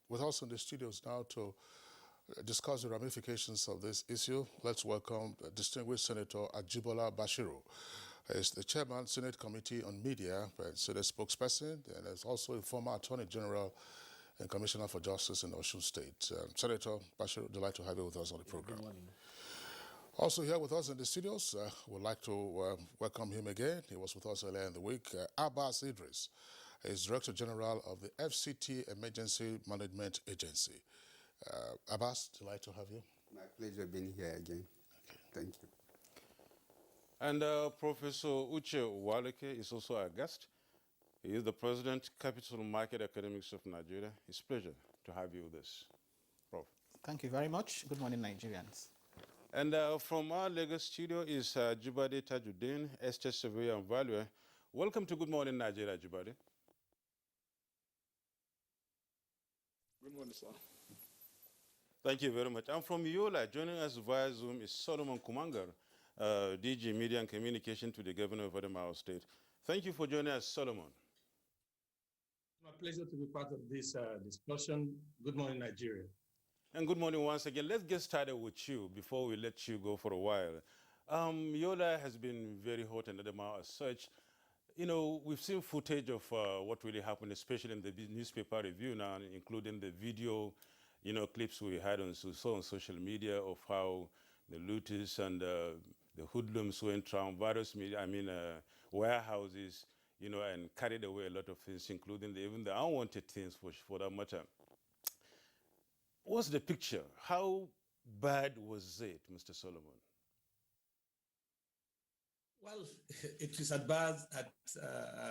With us in the studios now to discuss the ramifications of this issue, let's welcome distinguished Senator Ajibola Bashiru. He is the chairman, Senate Committee on Media, and Senate spokesperson, and is also a former Attorney General and Commissioner for Justice in Osun State. Senator Bashiru, delighted to have you with us on the program. Good morning. Also here with us in the studios, we'd like to welcome him again. He was with us earlier in the week. Abbas Idris is Director General of the FCT Emergency Management Agency. Abbas, delighted to have you. My pleasure being here again. Okay. Thank you. And Professor Uche Waleke is also our guest. He is the President, Capital Market Academics of Nigeria. It's a pleasure to have you with us, Prof. Thank you very much. Good morning, Nigerians. And from our Lagos studio is Jibade Tajuddin, Estate Surveyor and Valuer. Welcome to Good Morning Nigeria, Jibade. Good morning, sir. Thank you very much. And from Yola, joining us via Zoom is Solomon Kumangar, DG Media and Communication to the Governor of Adamawa State. Thank you for joining us, Solomon. It's my pleasure to be part of this discussion. Good morning, Nigeria. And good morning once again. Let's get started with you before we let you go for a while. Yola has been very hot in Adamawa as such. You know, we've seen footage of what really happened, especially in the newspaper review now, including the video, clips we had on social media of how the looters and the hoodlums went around various warehouses, and carried away a lot of things, including even the unwanted things for that matter. What's the picture? How bad was it, Mr. Solomon? Well, it is as bad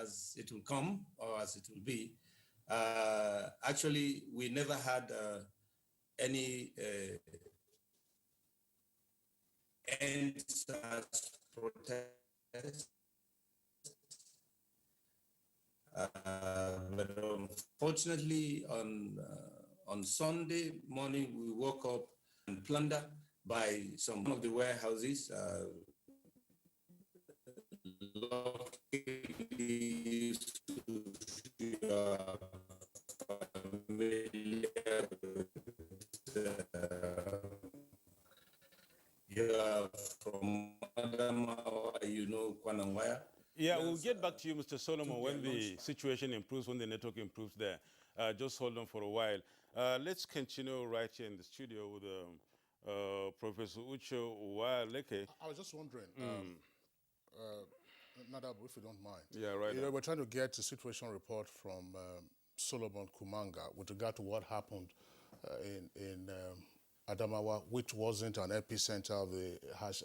as it will come or as it will be. Actually, we never had any end-SARS protest. But unfortunately, on Sunday morning, we woke up and plundered by some of the warehouses. Luckily, from Adamawa, Kwanangwaya. Yeah, we'll get back to you, Mr. Solomon, when the situation improves, when the network improves there. Just hold on for a while. Let's continue right here in the studio with Professor Uche Waleke. I was just wondering, Nadab, if you don't mind. Yeah, right. We're trying to get a situation report from Solomon Kumanga with regard to what happened in Adamawa, which wasn't an epicenter of the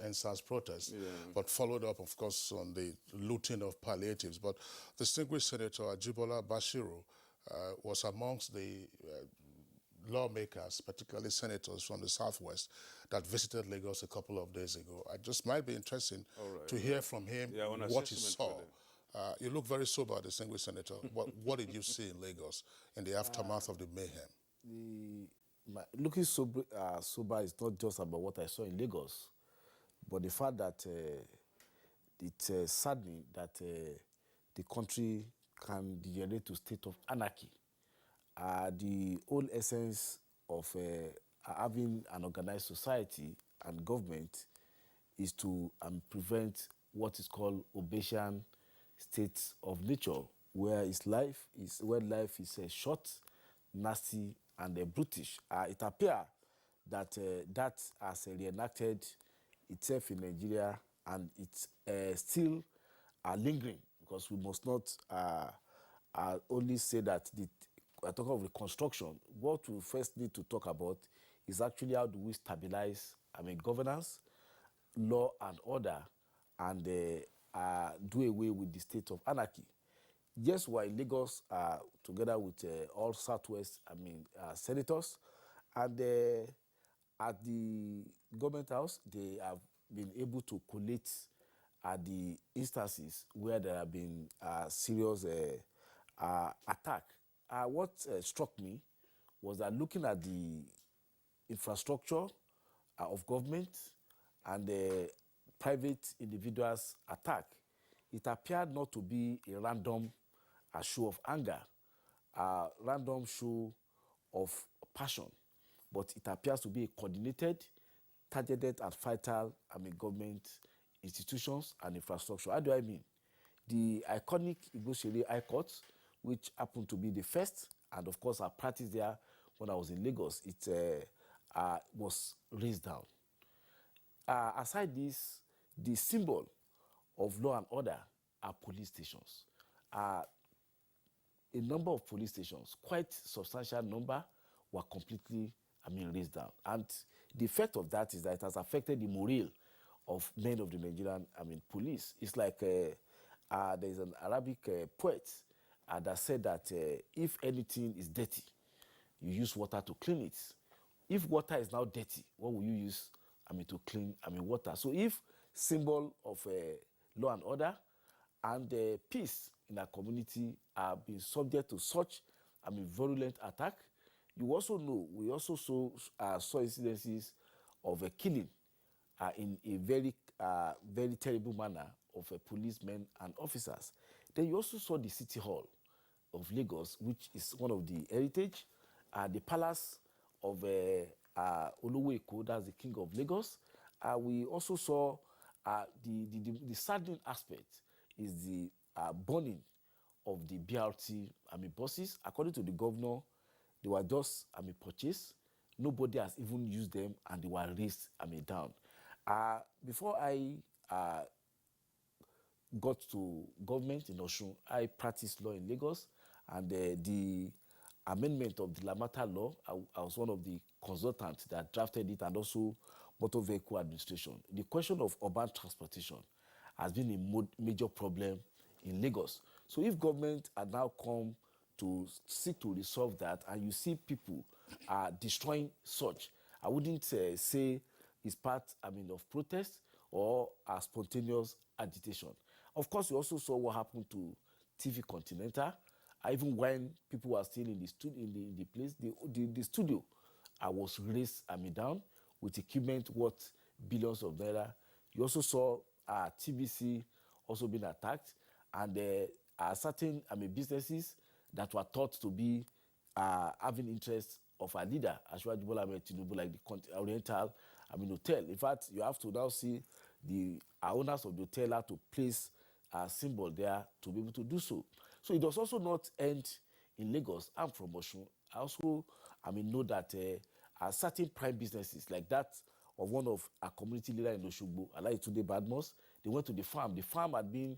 NSAS protest, but followed up, of course, on the looting of palliatives. But distinguished Senator Ajibola Bashiru was amongst the lawmakers, particularly senators from the Southwest, that visited Lagos a couple of days ago. I just might be interested to hear from him what he saw. You look very sober, distinguished Senator. What did you see in Lagos in the aftermath of the mayhem? Looking sober is not just about what I saw in Lagos, but the fact that it's saddening that the country can degenerate to a state of anarchy. The whole essence of having an organized society and government is to prevent what is called Obesian states of nature, where life is short, nasty, and brutish. It appears that that has reenacted itself in Nigeria, and it's still lingering, because we must not only say that I talk of reconstruction. What we first need to talk about is actually how do we stabilize governance, law and order, and do away with the state of anarchy. Yes, we're in Lagos together with all Southwest senators, and at the government house, they have been able to collate the instances where there have been serious attack. What struck me was that looking at the infrastructure of government and the private individuals' attack, it appeared not to be a random show of anger, a random show of passion, but it appears to be a coordinated, targeted and vital, government institutions and infrastructure. How do I mean? The iconic Igbosere High Court, which happened to be the first, and of course I practiced there when I was in Lagos, it was raised down. Aside this, the symbol of law and order are police stations. A number of police stations, quite substantial number, were completely, raised down. And the effect of that is that it has affected the morale of many of the Nigerian, police. It's like there's an Arabic poet that said that if anything is dirty, you use water to clean it. If water is now dirty, what will you use, to clean, water? So if symbol of law and order and peace in our community are being subject to such, virulent attack, you also know, we also saw incidences of a killing in a very, very terrible manner of policemen and officers. Then you also saw the City Hall of Lagos, which is one of the heritage, the palace of Olowo Eko, that's the King of Lagos. We also saw the saddening aspect is the burning of the BRT buses. According to the governor, they were just purchased. Nobody has even used them, and they were raised down. Before I got to government in Osun, I practiced law in Lagos, and the amendment of the Lamata law, I was one of the consultants that drafted it, and also motor vehicle administration. The question of urban transportation has been a major problem in Lagos. So if government are now come to seek to resolve that, and you see people destroying such, I wouldn't say it's part, of protest or spontaneous agitation. Of course, we also saw what happened to TV Continental. Even when people were still in the place, the studio was raised down with equipment worth billions of naira. You also saw TBC also being attacked, and certain businesses that were thought to be having interest of a leader, Asiwaju Bola Ahmed Tinubu, like the Oriental Hotel. In fact, you have to now see the owners of the hotel have to place a symbol there to be able to do so. So it does also not end in Lagos. I'm from Osun. I also know that certain prime businesses like that of one of our community leader in Oshogbo, Alayitunde Badmus, they went to the farm. The farm had been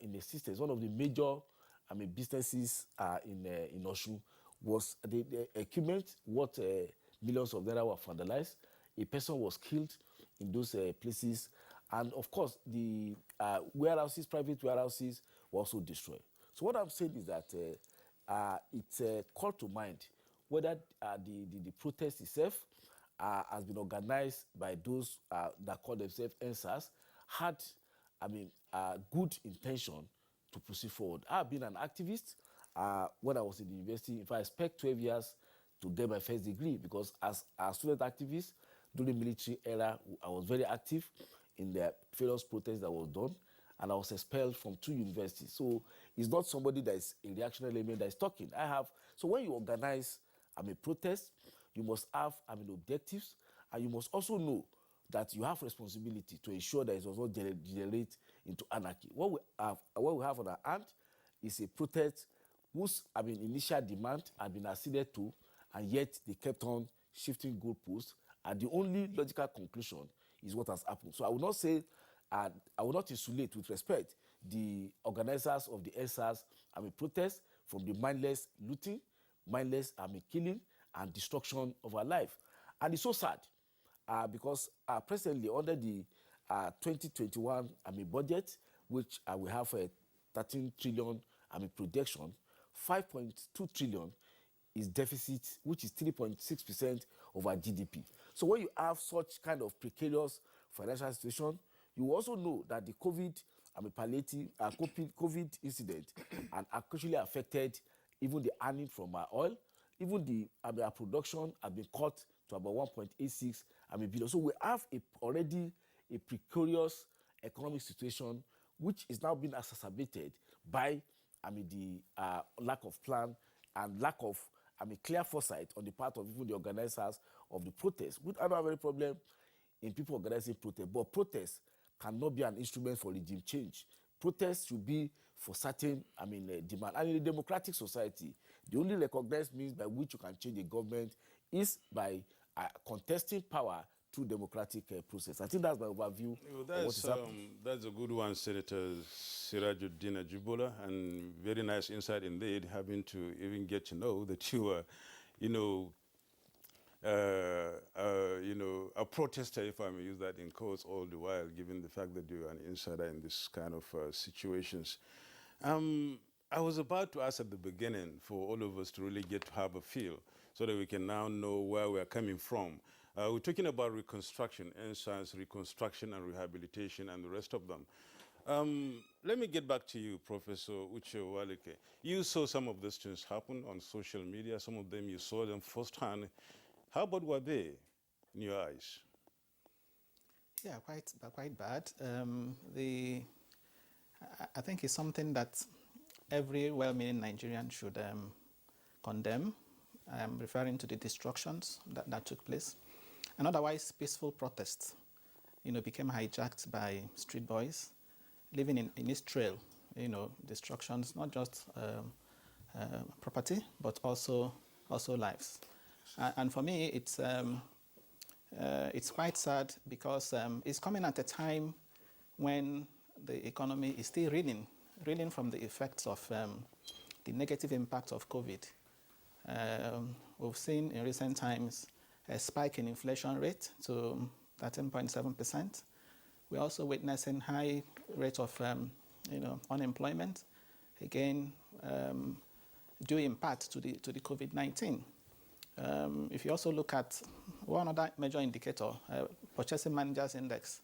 in existence. One of the major businesses in Osun was the equipment worth millions of naira were vandalized. A person was killed in those places. And of course, the warehouses, private warehouses were also destroyed. So what I'm saying is that it's called to mind whether the protest itself has been organized by those that call themselves NSAS, had, good intention to proceed forward. I've been an activist when I was in the university. If I spent 12 years to get my first degree, because as a student activist during the military era, I was very active in the various protests that was done, and I was expelled from 2 universities. So it's not somebody that is a reactionary element that is talking. So when you organize a protest, you must have objectives, and you must also know that you have responsibility to ensure that it does not degenerate into anarchy. What we have on our hand is a protest whose initial demand had been acceded to, and yet they kept on shifting goalposts, and the only logical conclusion is what has happened. So I will not say, I will not insulate with respect the organizers of the SARS protest from the mindless looting, mindless killing, and destruction of our life. And it's so sad because presently under the 2021 budget, which we have a 13 trillion projection, 5.2 trillion is deficit, which is 3.6% of our GDP. So when you have such kind of precarious financial situation, you also know that the COVID incident and actually affected even the earning from our oil. Even the our production has been cut to about 1.86 billion. So we have already a precarious economic situation, which is now being exacerbated by the lack of plan and lack of clear foresight on the part of even the organizers of the protest. I don't have any problem in people organizing protest, but protest cannot be an instrument for regime change. Protest should be for certain, demand. And in a democratic society, the only recognized means by which you can change a government is by contesting power through democratic process. I think that's my overview of what is happening. That's a good one, Senator Sirajuddin Ajibola, and very nice insight indeed, having to even get to know that you were, a protester, if I may use that in quotes, all the while, given the fact that you're an insider in this kind of situations. I was about to ask at the beginning for all of us to really get to have a feel so that we can now know where we're coming from. We're talking about reconstruction, science, reconstruction and rehabilitation and the rest of them. Let me get back to you, Professor Uche Walike. You saw some of these things happen on social media. Some of them you saw them firsthand. How bad were they in your eyes? Yeah, quite bad. I think it's something that every well-meaning Nigerian should condemn. I am referring to the destructions that took place. An otherwise peaceful protest, became hijacked by street boys living in its trail. Destructions, not just property, but also lives. And for me, it's quite sad because it's coming at a time when the economy is still reeling from the effects of the negative impact of COVID. We've seen in recent times a spike in inflation rate to 13.7%. We're also witnessing high rate of unemployment, again due in part to the COVID-19. If you also look at one other major indicator, Purchasing Managers Index,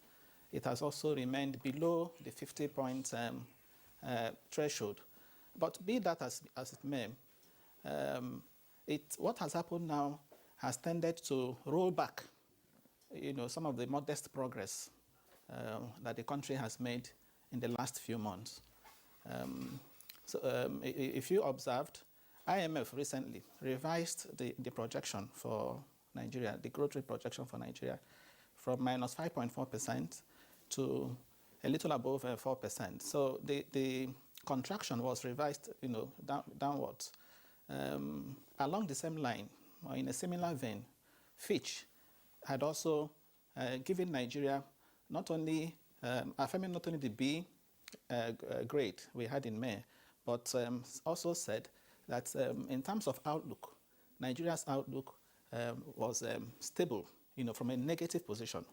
it has also remained below the 50-point threshold. But be that as it may, what has happened now has tended to roll back, some of the modest progress that the country has made in the last few months. If you observed, IMF recently revised the projection for Nigeria, the growth rate projection for Nigeria, from minus 5.4% to a little above 4%. So the contraction was revised, downwards. Along the same line, or in a similar vein, Fitch had also given Nigeria affirming not only the B grade we had in May, but also said that in terms of outlook, Nigeria's outlook was stable, from a negative position.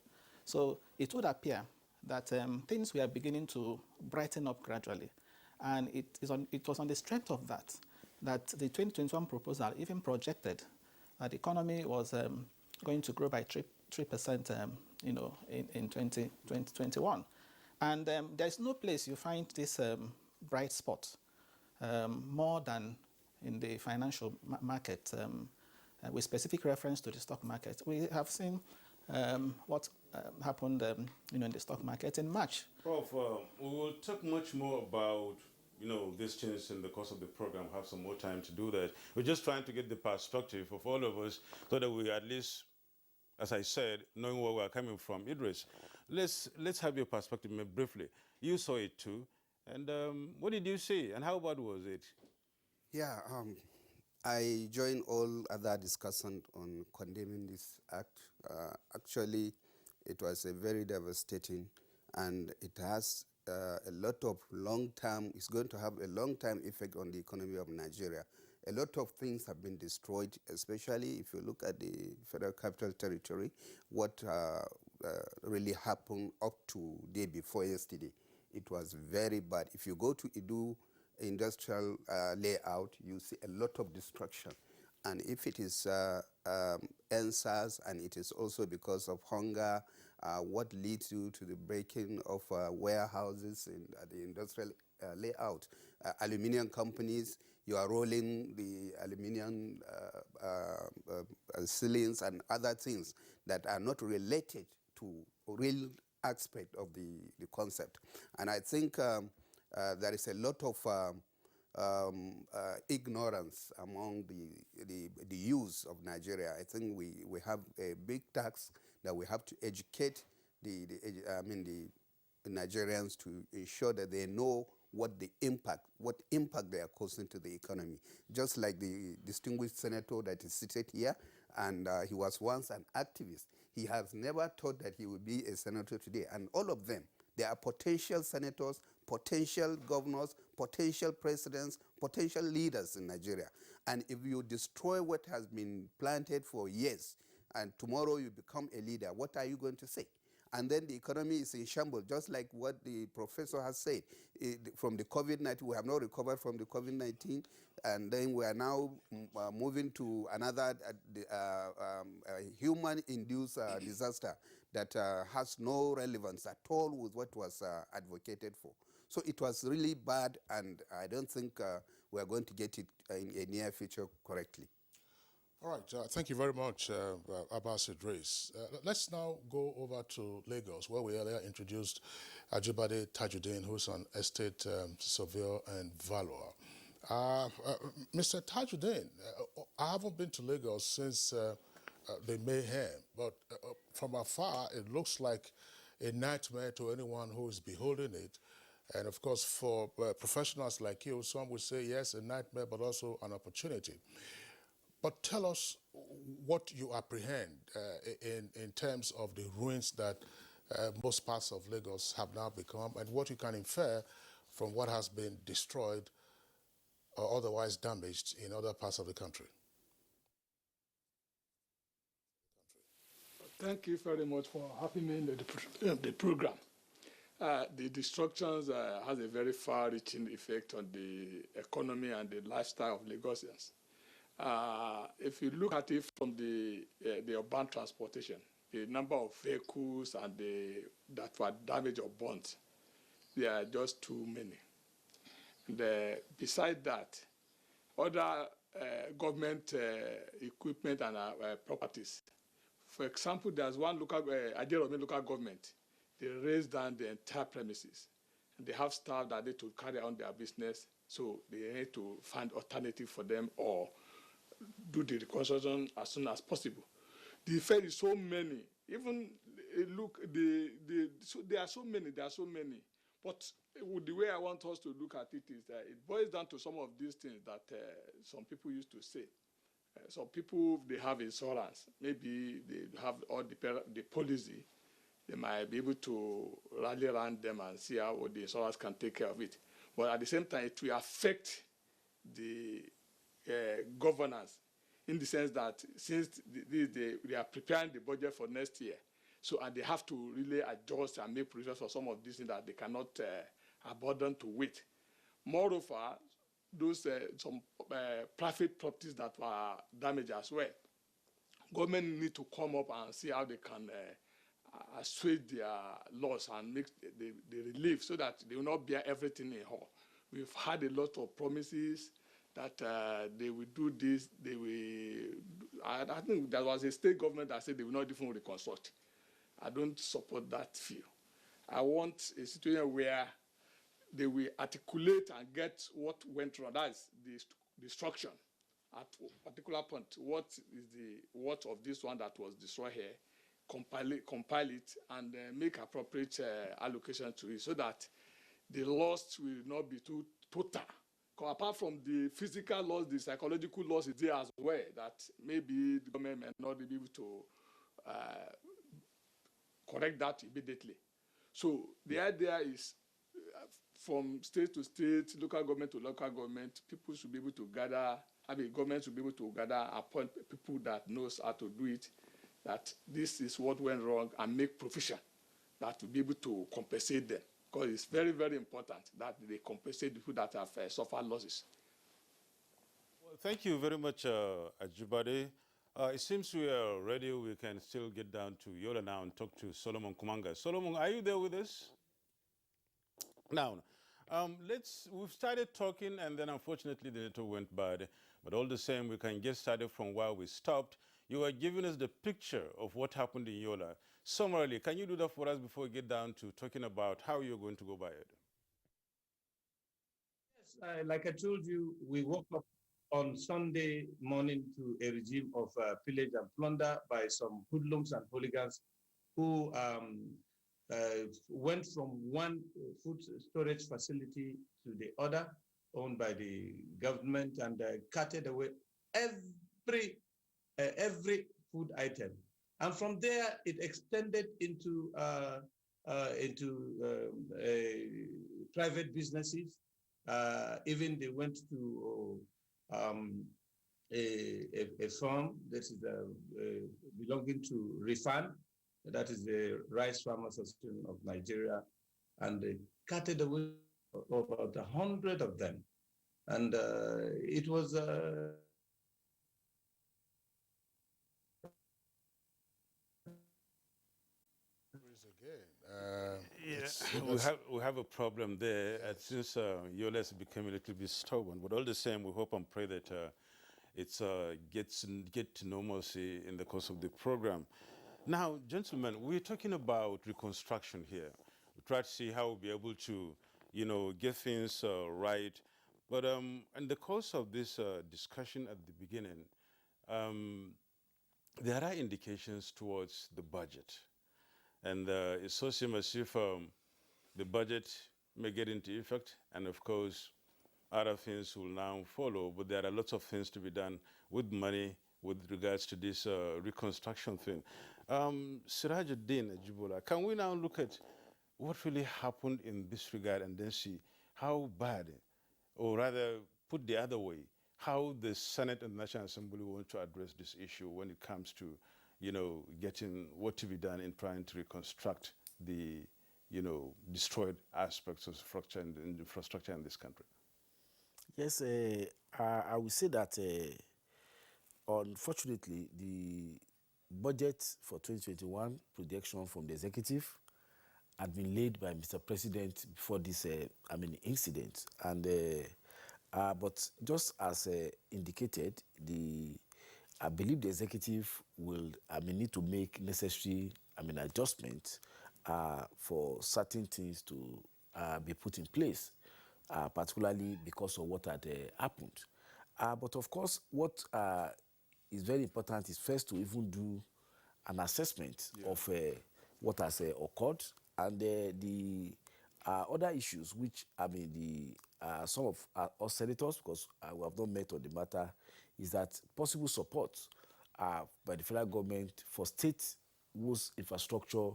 So it would appear that things were beginning to brighten up gradually. And it was on the strength of that the 2021 proposal even projected that the economy was going to grow by 3%, in 2021. And there's no place you find this bright spot more than in the financial market, with specific reference to the stock market. We have seen what happened, in the stock market in March. Prof, we will talk much more about these changes in the course of the program. Have some more time to do that. We're just trying to get the perspective of all of us so that we at least, as I said, knowing where we're coming from. Idris, let's have your perspective briefly. You saw it too, and what did you see, and how bad was it? Yeah, I join all other discussants on condemning this act. Actually, it was a very devastating, and it has a lot of long-term, it's going to have a long-term effect on the economy of Nigeria. A lot of things have been destroyed, especially if you look at the Federal Capital Territory, what really happened up to day before yesterday. It was very bad. If you go to Idu industrial layout, you see a lot of destruction. And if it is answers, and it is also because of hunger, what leads you to the breaking of warehouses in the industrial layout. Aluminium companies, you are rolling the aluminium ceilings and other things that are not related to real aspect of the concept. And I think there is a lot of ignorance among the youth of Nigeria. I think we have a big task that we have to educate the Nigerians to ensure that they know what impact they are causing to the economy. Just like the distinguished senator that is seated here, and he was once an activist. He has never thought that he would be a senator today. And all of them, they are potential senators, potential governors, potential presidents, potential leaders in Nigeria. And if you destroy what has been planted for years, and tomorrow you become a leader, what are you going to say? And then the economy is in shambles, just like what the professor has said. From the COVID-19, we have not recovered from the COVID-19, and then we are now moving to another human-induced disaster that has no relevance at all with what was advocated for. So it was really bad, and I don't think we are going to get it in a near future correctly. All right, thank you very much, Abbas Idris. Let's now go over to Lagos, where we earlier introduced Ajibade Tajuddin, who's an estate surveyor and valuer. Mr. Tajuddin, I haven't been to Lagos since the mayhem, but from afar, it looks like a nightmare to anyone who is beholding it. And of course, for professionals like you, some would say, yes, a nightmare, but also an opportunity. But tell us what you apprehend in terms of the ruins that most parts of Lagos have now become, and what you can infer from what has been destroyed or otherwise damaged in other parts of the country. Thank you very much for having me in the program. The destructions has a very far-reaching effect on the economy and the lifestyle of Lagosians. If you look at it from the urban transportation, the number of vehicles and that were damaged or burnt, there are just too many. And beside that, other government equipment and properties. For example, there's one local government. They raised down the entire premises, and they have staff that need to carry on their business, so they need to find alternative for them or do the reconstruction as soon as possible. The effect is so many. Even there are so many. But the way I want us to look at it is that it boils down to some of these things that some people used to say. Some people, they have insurance. Maybe they have all the policy. They might be able to rally around them and see how the insurance can take care of it. But at the same time, it will affect the governance, in the sense that since they are preparing the budget for next year, and they have to really adjust and make provisions for some of these things that they cannot abandon to wait. Moreover, those some private properties that were damaged as well, government need to come up and see how they can assuage their loss and make the relief, so that they will not bear everything in whole. We've had a lot of promises that they will do this, they will. I think there was a state government that said they will not even reconstruct. I don't support that view. I want a situation where they will articulate and get what went wrong. That is the destruction. At a particular point, what is the worth of this one that was destroyed here? Compile it and make appropriate allocation to it, so that the loss will not be too total. Apart from the physical loss, the psychological loss is there as well, that maybe the government may not be able to correct that immediately. So the idea is from state to state, local government to local government, people should be able to gather, government should be able to gather, appoint people that knows how to do it, that this is what went wrong, and make provision that will be able to compensate them. Because it's very, very important that they compensate people that have suffered losses. Well, thank you very much, Ajibade. It seems we are ready. We can still get down to Yola now and talk to Solomon Kumanga. Solomon, are you there with us? Now, we've started talking, and then unfortunately the network went bad. But all the same, we can get started from where we stopped. You are giving us the picture of what happened in Yola. Summarily, can you do that for us before we get down to talking about how you're going to go by it? Yes, like I told you, we woke up on Sunday morning to a regime of pillage and plunder by some hoodlums and hooligans who went from one food storage facility to the other, owned by the government, and carted away every food item. And from there, it extended into private businesses. Even they went to a farm that is belonging to Rifan, that is the Rice Farmers Association of Nigeria, and they carted away about 100 of them. And it was Yeah, we have a problem there. Since Yola has become a little bit stubborn, but all the same, we hope and pray that it's get to normalcy in the course of the program. Now, gentlemen, we're talking about reconstruction here. We try to see how we'll be able to, get things right. But in the course of this discussion at the beginning, um, there are indications towards the budget. And it so seems as if the budget may get into effect, and of course, other things will now follow. But there are lots of things to be done with money with regards to this reconstruction thing. Sirajuddin Ajibola, can we now look at what really happened in this regard and then see how bad, or rather, put the other way, how the Senate and the National Assembly want to address this issue when it comes to, getting what to be done in trying to reconstruct the, destroyed aspects of structure and infrastructure in this country? Yes, I will say that unfortunately, the budget for 2021 projection from the executive had been laid by Mr. President before this, incident. And but just as indicated, I believe the executive will, need to make necessary, adjustments for certain things to be put in place, particularly because of what had happened. But of course, what is very important is first to even do an assessment of what has occurred, and the other issues which the some of us senators, because we have not met on the matter, is that possible support by the federal government for state whose infrastructure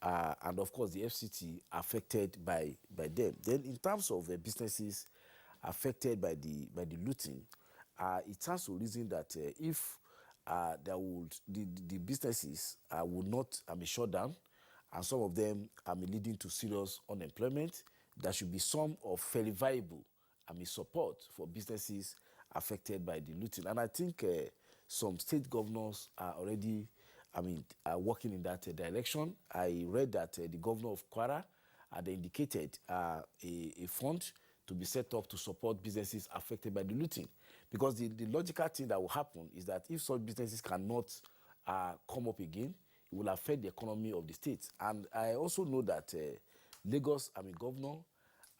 and of course the FCT affected by them. Then in terms of the businesses affected by the looting, it stands to reason that if there would the businesses would not shut down, and some of them leading to serious unemployment, there should be some of fairly viable support for businesses affected by the looting. And I think some state governors are already working in that direction. I read that the governor of Kwara had indicated a fund to be set up to support businesses affected by the looting. Because the logical thing that will happen is that if such businesses cannot come up again, it will affect the economy of the state. And I also know that Lagos, governor,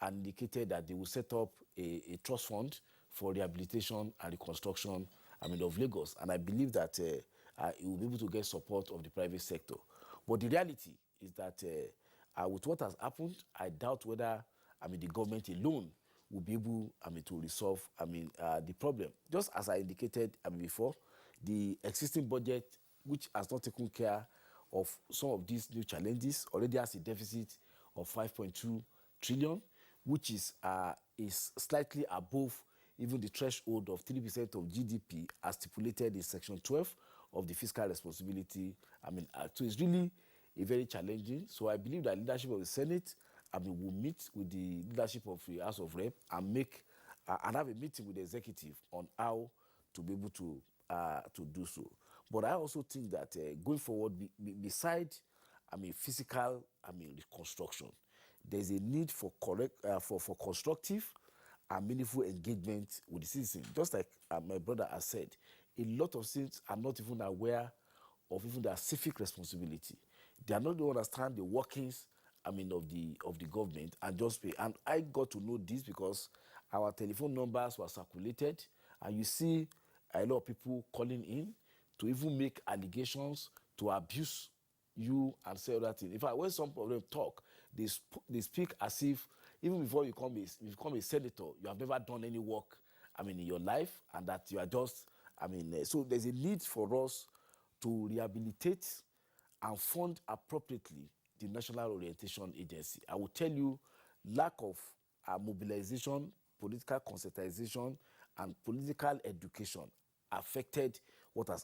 indicated that they will set up a trust fund for rehabilitation and reconstruction, of Lagos. And I believe that it will be able to get support of the private sector. But the reality is that with what has happened, I doubt whether the government alone will be able to resolve the problem. Just as I indicated before, the existing budget, which has not taken care of some of these new challenges, already has a deficit of 5.2 trillion, which is slightly above even the threshold of 3% of GDP as stipulated in Section 12 of the Fiscal Responsibility Act. So it's really a very challenging. So I believe that leadership of the Senate will meet with the leadership of the House of Rep and make and have a meeting with the executive on how to be able to do so. But I also think that going forward, beside physical reconstruction, there's a need for for constructive and meaningful engagement with the citizens. Just like my brother has said, a lot of citizens are not even aware of even their civic responsibility. They are not to understand the workings of the government and just pay. And I got to know this because our telephone numbers were circulated, and you see a lot of people calling in to even make allegations, to abuse you and say other things. In fact, when some of them talk, they speak as if even before you become a senator, you have never done any work, in your life, and that you are just, so there's a need for us to rehabilitate and fund appropriately the National Orientation Agency. I will tell you, lack of mobilization, political conscientization, and political education affected what has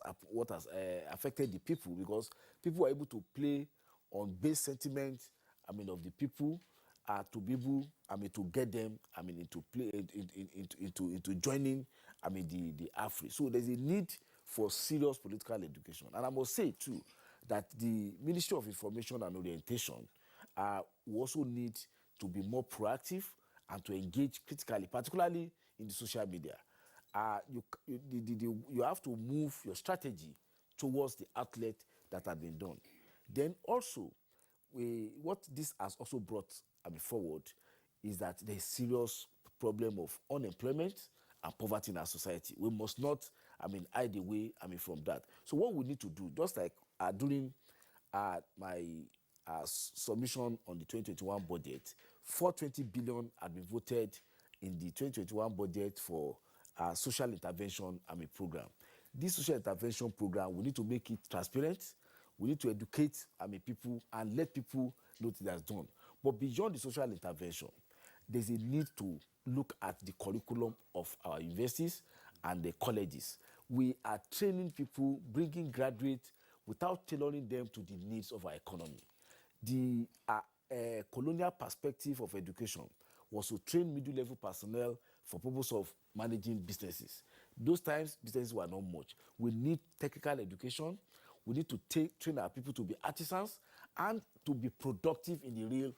affected the people, because people were able to play on base sentiment, of the people, to be able, to get them, into play into joining, the AFRI. So there's a need for serious political education, and I must say too that the Ministry of Information and Orientation will also need to be more proactive and to engage critically, particularly in the social media. You have to move your strategy towards the outlet that have been done. Then also, what this has also brought forward is that there's serious problem of unemployment and poverty in our society. We must not, hide away, from that. So what we need to do, just like during my submission on the 2021 budget, 420 billion had been voted in the 2021 budget for social intervention program. This social intervention program, we need to make it transparent. We need to educate people and let people know what it has done. But beyond the social intervention, there's a need to look at the curriculum of our universities and the colleges. We are training people, bringing graduates without tailoring them to the needs of our economy. The colonial perspective of education was to train middle-level personnel for purpose of managing businesses. Those times, businesses were not much. We need technical education. We need to train our people to be artisans and to be productive in the real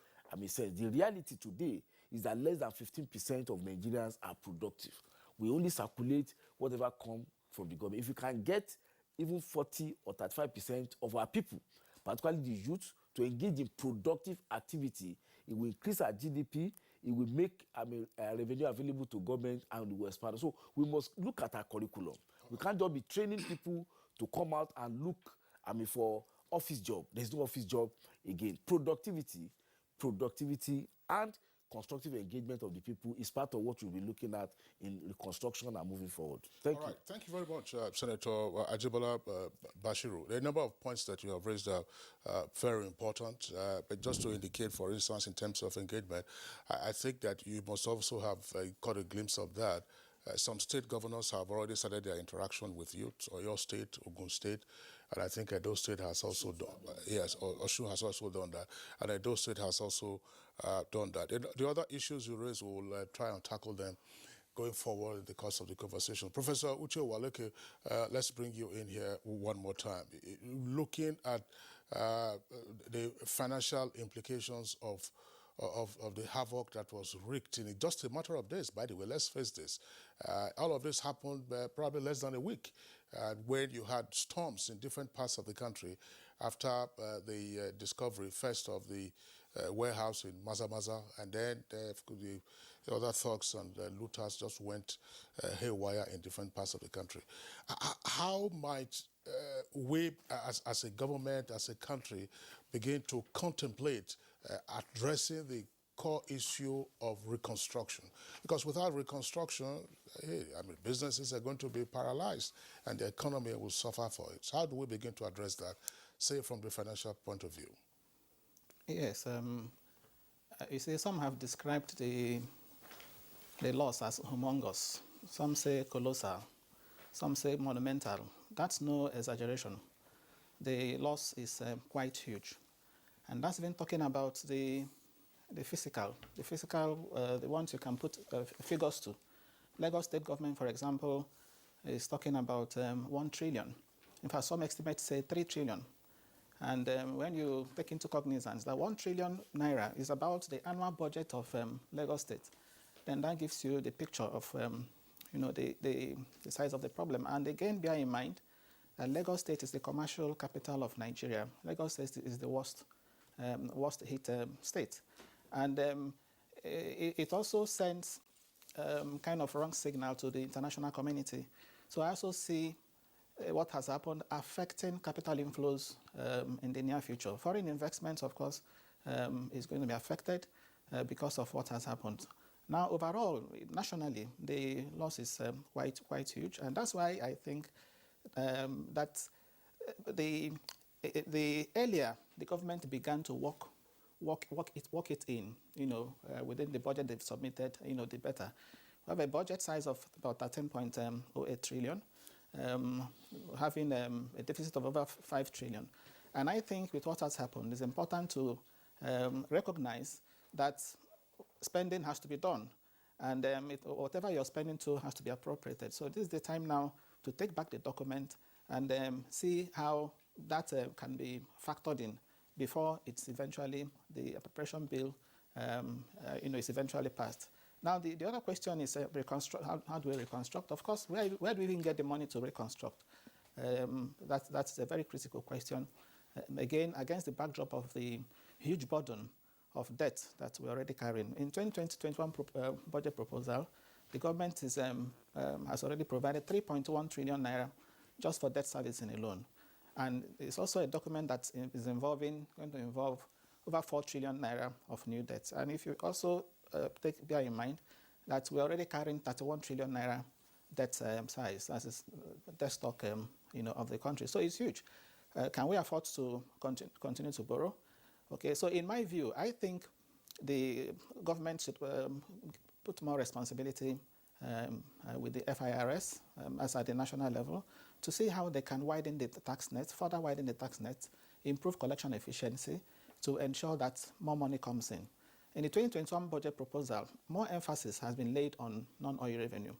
sense. The reality today is that less than 15% of Nigerians are productive. We only circulate whatever comes from the government. If we can get even 40 or 35% of our people, particularly the youth, to engage in productive activity, it will increase our GDP, it will make revenue available to government, and it will expand. So we must look at our curriculum. We can't just be training people to come out and look for office job. There's no office job again. Productivity, and constructive engagement of the people is part of what we'll be looking at in reconstruction and moving forward. Thank you. All right. Thank you very much, Senator Ajibola Bashiru. The number of points that you have raised are very important. But just to indicate, for instance, in terms of engagement, I think that you must also have caught a glimpse of that. Some state governors have already started their interaction with youth, or your state, Ogun State, and I think Edo State has also done, yes, Osun has also done that, and Edo State has also done that. The other issues you raise, we'll try and tackle them going forward in the course of the conversation. Professor Uche Waleke, let's bring you in here one more time. Looking at the financial implications of the havoc that was wreaked in just a matter of days. By the way, let's face this. All of this happened probably less than a week when you had storms in different parts of the country after the discovery first of the warehouse in Maza, and then the other thugs and looters just went haywire in different parts of the country. How might we, as a government, as a country, begin to contemplate addressing the core issue of reconstruction? Because without reconstruction, businesses are going to be paralyzed and the economy will suffer for it. So how do we begin to address that, say from the financial point of view? Yes, you see, some have described the loss as humongous. Some say colossal. Some say monumental. That's no exaggeration. The loss is quite huge. And that's even talking about the physical, the ones you can put figures to. Lagos State government, for example, is talking about 1 trillion. In fact, some estimates say 3 trillion. And when you take into cognizance that 1 trillion naira is about the annual budget of Lagos State, then that gives you the picture of the size of the problem. And again, bear in mind that Lagos State is the commercial capital of Nigeria. Lagos State is the worst hit state. And it also sends kind of wrong signal to the international community. So I also see what has happened affecting capital inflows in the near future. Foreign investments, of course, is going to be affected because of what has happened. Now, overall, nationally, the loss is quite huge, and that's why I think that the earlier the government began to work it in, within the budget they've submitted, the better. We have a budget size of about 13.08 trillion, having a deficit of over 5 trillion. And I think with what has happened, it's important to recognize that spending has to be done, and whatever you're spending to has to be appropriated. So this is the time now to take back the document and see how that can be factored in before it's eventually, the appropriation bill is eventually passed. Now, the other question is how do we reconstruct? Of course, where do we even get the money to reconstruct? That's a very critical question. Again, against the backdrop of the huge burden of debt that we're already carrying. In 2020-21 budget proposal, the government has already provided 3.1 trillion naira just for debt servicing alone. And it's also a document that is going to involve over 4 trillion naira of new debts. And if you also bear in mind that we're already carrying 31 trillion naira debt size, as is debt stock of the country. So it's huge. Can we afford to continue to borrow? Okay, so in my view, I think the government should put more responsibility with the FIRS as at the national level to see how they can widen the tax net, further widen the tax net, improve collection efficiency to ensure that more money comes in. In the 2021 budget proposal, more emphasis has been laid on non-oil revenue,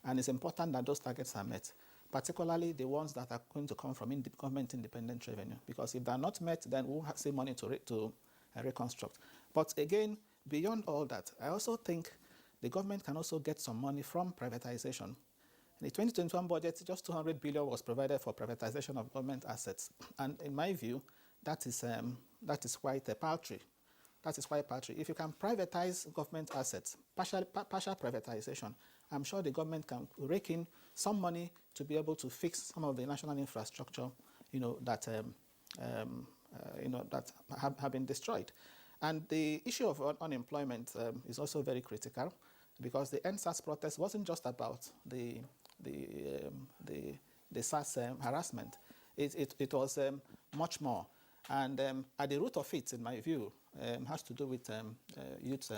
and it's important that those targets are met, particularly the ones that are going to come from government-independent revenue, because if they're not met, then we'll see money to reconstruct. But again, beyond all that, I also think the government can also get some money from privatization. In the 2021 budget, just 200 billion was provided for privatization of government assets, and in my view, that is quite paltry. That is quite paltry. If you can privatize government assets, partial privatization, I'm sure the government can rake in some money to be able to fix some of the national infrastructure, that have been destroyed. And the issue of unemployment is also very critical, because the NSAS protest wasn't just about the SARS harassment. It was much more. And at the root of it, in my view, has to do with youth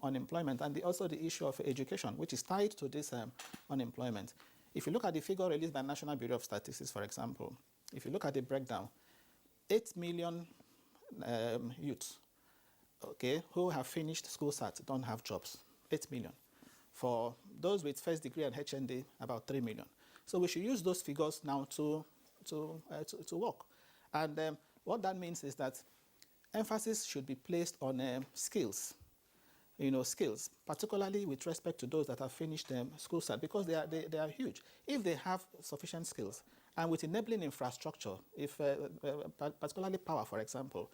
unemployment, and also the issue of education, which is tied to this unemployment. If you look at the figure released by National Bureau of Statistics, for example, if you look at the breakdown, 8 million youths, okay, who have finished school SAT don't have jobs. 8 million. For those with first degree and HND, about 3 million. So we should use those figures now to work. And what that means is that emphasis should be placed on skills, skills, particularly with respect to those that have finished school SAT, because they are huge. If they have sufficient skills, and with enabling infrastructure, if particularly power, for example,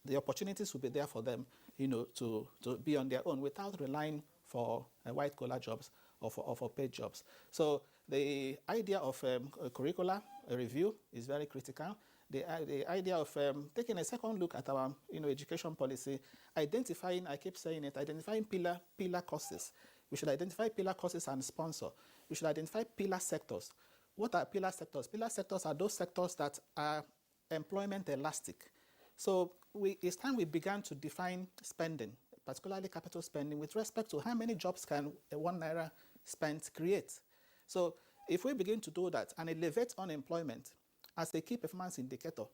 the opportunities will be there for them, to be on their own without relying for white-collar jobs or for paid jobs. So the idea of a curricular review is very critical. The idea of taking a second look at our education policy, identifying, I keep saying it, identifying pillar courses. We should identify pillar courses and sponsor. We should identify pillar sectors. What are pillar sectors? Pillar sectors are those sectors that are employment elastic. So it's time we began to define spending, particularly capital spending, with respect to how many jobs can a 1 naira spent create. So if we begin to do that and elevate unemployment as a key performance indicator,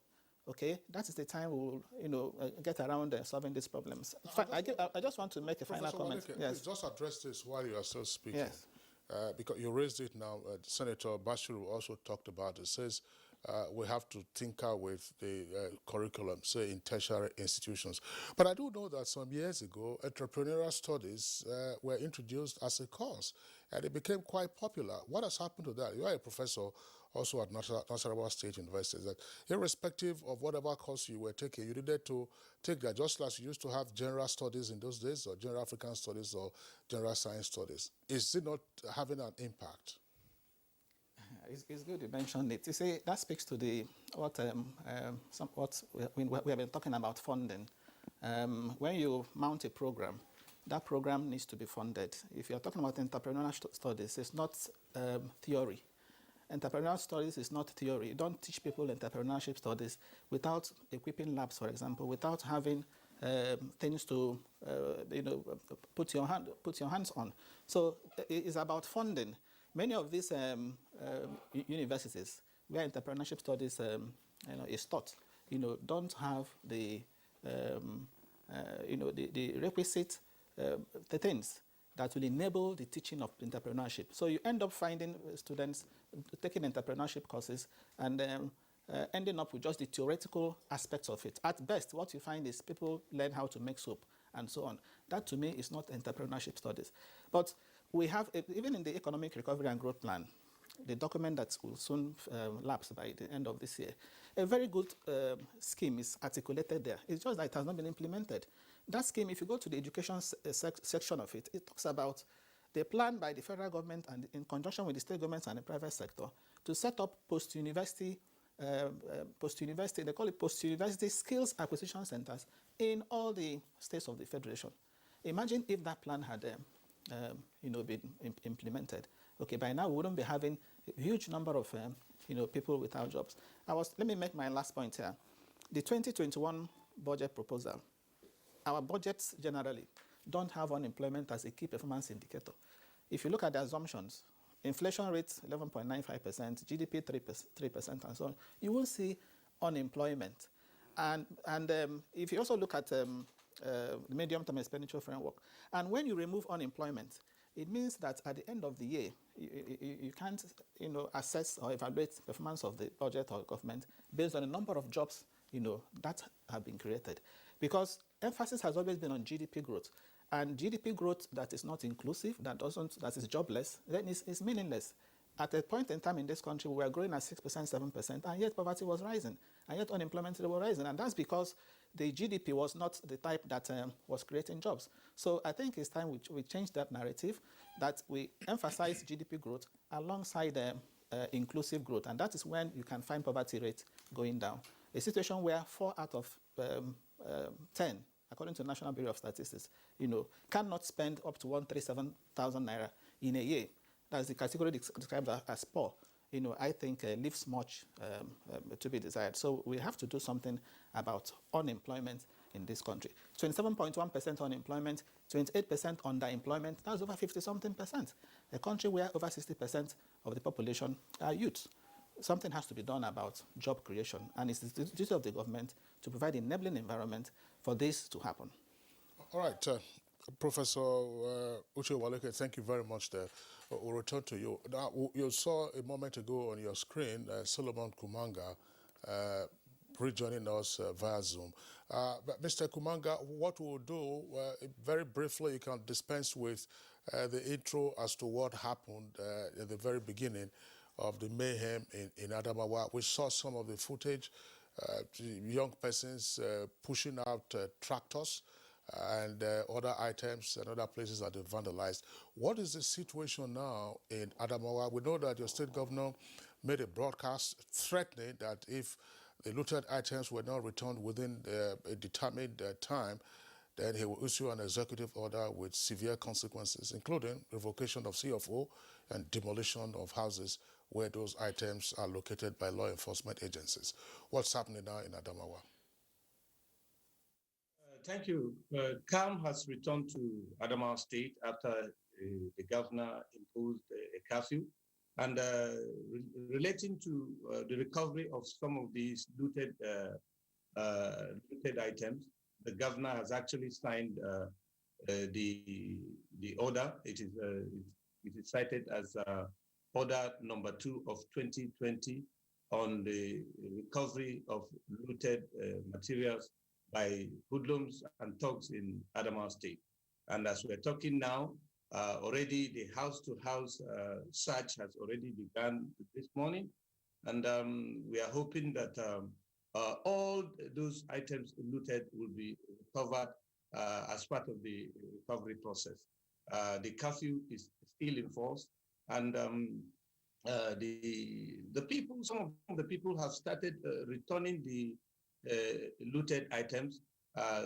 okay, that is the time we will, get around solving these problems. I just want to make a final comment. Yes. Please just address this while you are still speaking. Yes. Because you raised it now, Senator Bashiru also talked about it. Says we have to tinker with the curriculum, say in tertiary institutions. But I do know that some years ago, entrepreneurial studies were introduced as a course, and it became quite popular. What has happened to that? You are a professor also at Nasarawa State University, that irrespective of whatever course you were taking, you needed to take that, just as you used to have general studies in those days, or general African studies, or general science studies. Is it not having an impact? It's good you mentioned it. You see, that speaks to the what we have been talking about funding. When you mount a program, that program needs to be funded. If you're talking about entrepreneurial studies, it's not theory. Entrepreneurial studies is not theory. You don't teach people entrepreneurship studies without equipping labs, for example, without having things to put your hands on. So it's about funding. Many of these universities where entrepreneurship studies is taught, don't have the the requisite the things that will enable the teaching of entrepreneurship. So you end up finding students taking entrepreneurship courses and ending up with just the theoretical aspects of it. At best, what you find is people learn how to make soap and so on. That, to me, is not entrepreneurship studies. But we have, even in the Economic Recovery and Growth Plan, the document that will soon lapse by the end of this year, a very good scheme is articulated there. It's just that it has not been implemented. That scheme, if you go to the education section of it, it talks about the plan by the federal government and in conjunction with the state governments and the private sector to set up post-university, they call it post-university skills acquisition centers in all the states of the federation. Imagine if that plan had been implemented. Okay, by now we wouldn't be having a huge number of people without jobs. Let me make my last point here. The 2021 budget proposal, our budgets generally don't have unemployment as a key performance indicator. If you look at the assumptions, inflation rate 11.95%, GDP 3%, and so on, you will see unemployment. And if you also look at the medium-term expenditure framework, and when you remove unemployment, it means that at the end of the year, you can't assess or evaluate performance of the budget or government based on the number of jobs that have been created. Because emphasis has always been on GDP growth. And GDP growth that is not inclusive, that is jobless, then is meaningless. At a point in time in this country, we were growing at 6%, 7%, and yet poverty was rising, and yet unemployment was rising. And that's because the GDP was not the type that was creating jobs. So I think it's time we change that narrative, that we emphasize GDP growth alongside inclusive growth. And that is when you can find poverty rate going down. A situation where 4 out of 10, according to the National Bureau of Statistics, cannot spend up to 137,000 naira in a year. That's the category described as poor. I think leaves much to be desired. So we have to do something about unemployment in this country. 27.1% unemployment, 28% underemployment, that's over 50-something%. A country where over 60% of the population are youth. Something has to be done about job creation, and it's the duty of the government to provide an enabling environment for this to happen. All right, Professor Uche Waleke, thank you very much there. We'll return to you. Now, you saw a moment ago on your screen Solomon Kumanga rejoining us via Zoom. But Mr. Kumanga, what we'll do, very briefly, you can dispense with the intro as to what happened at the very beginning of the mayhem in Adamawa. We saw some of the footage, young persons pushing out tractors and other items and other places that they vandalized. What is the situation now in Adamawa? We know that your state governor made a broadcast threatening that if the looted items were not returned within a determined time, then he will issue an executive order with severe consequences, including revocation of CFO and demolition of houses where those items are located by law enforcement agencies. What's happening now in Adamawa? Thank you. Calm has returned to Adamawa State after the governor imposed a curfew. And relating to the recovery of some of these looted items, the governor has actually signed the order. It is cited as Order number 2 of 2020 on the recovery of looted materials by hoodlums and thugs in Adamawa State. And as we're talking now, already the house-to-house search has already begun this morning. And we are hoping that all those items looted will be recovered as part of the recovery process. The curfew is still in force, and the people, some of the people have started returning the looted items.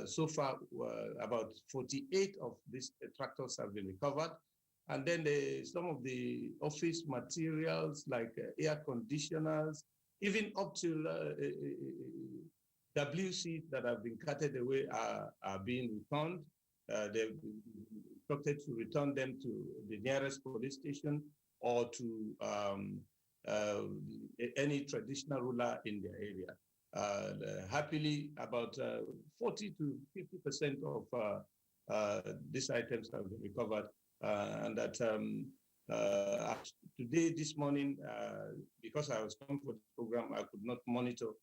So far, about 48 of these tractors have been recovered. And then some of the office materials like air conditioners, even up to WC that have been carted away are being returned. They've instructed to return them to the nearest police station or to any traditional ruler in their area. Happily, about 40 to 50% of these items have been recovered, and that today, this morning, because I was coming for the program, I could not monitor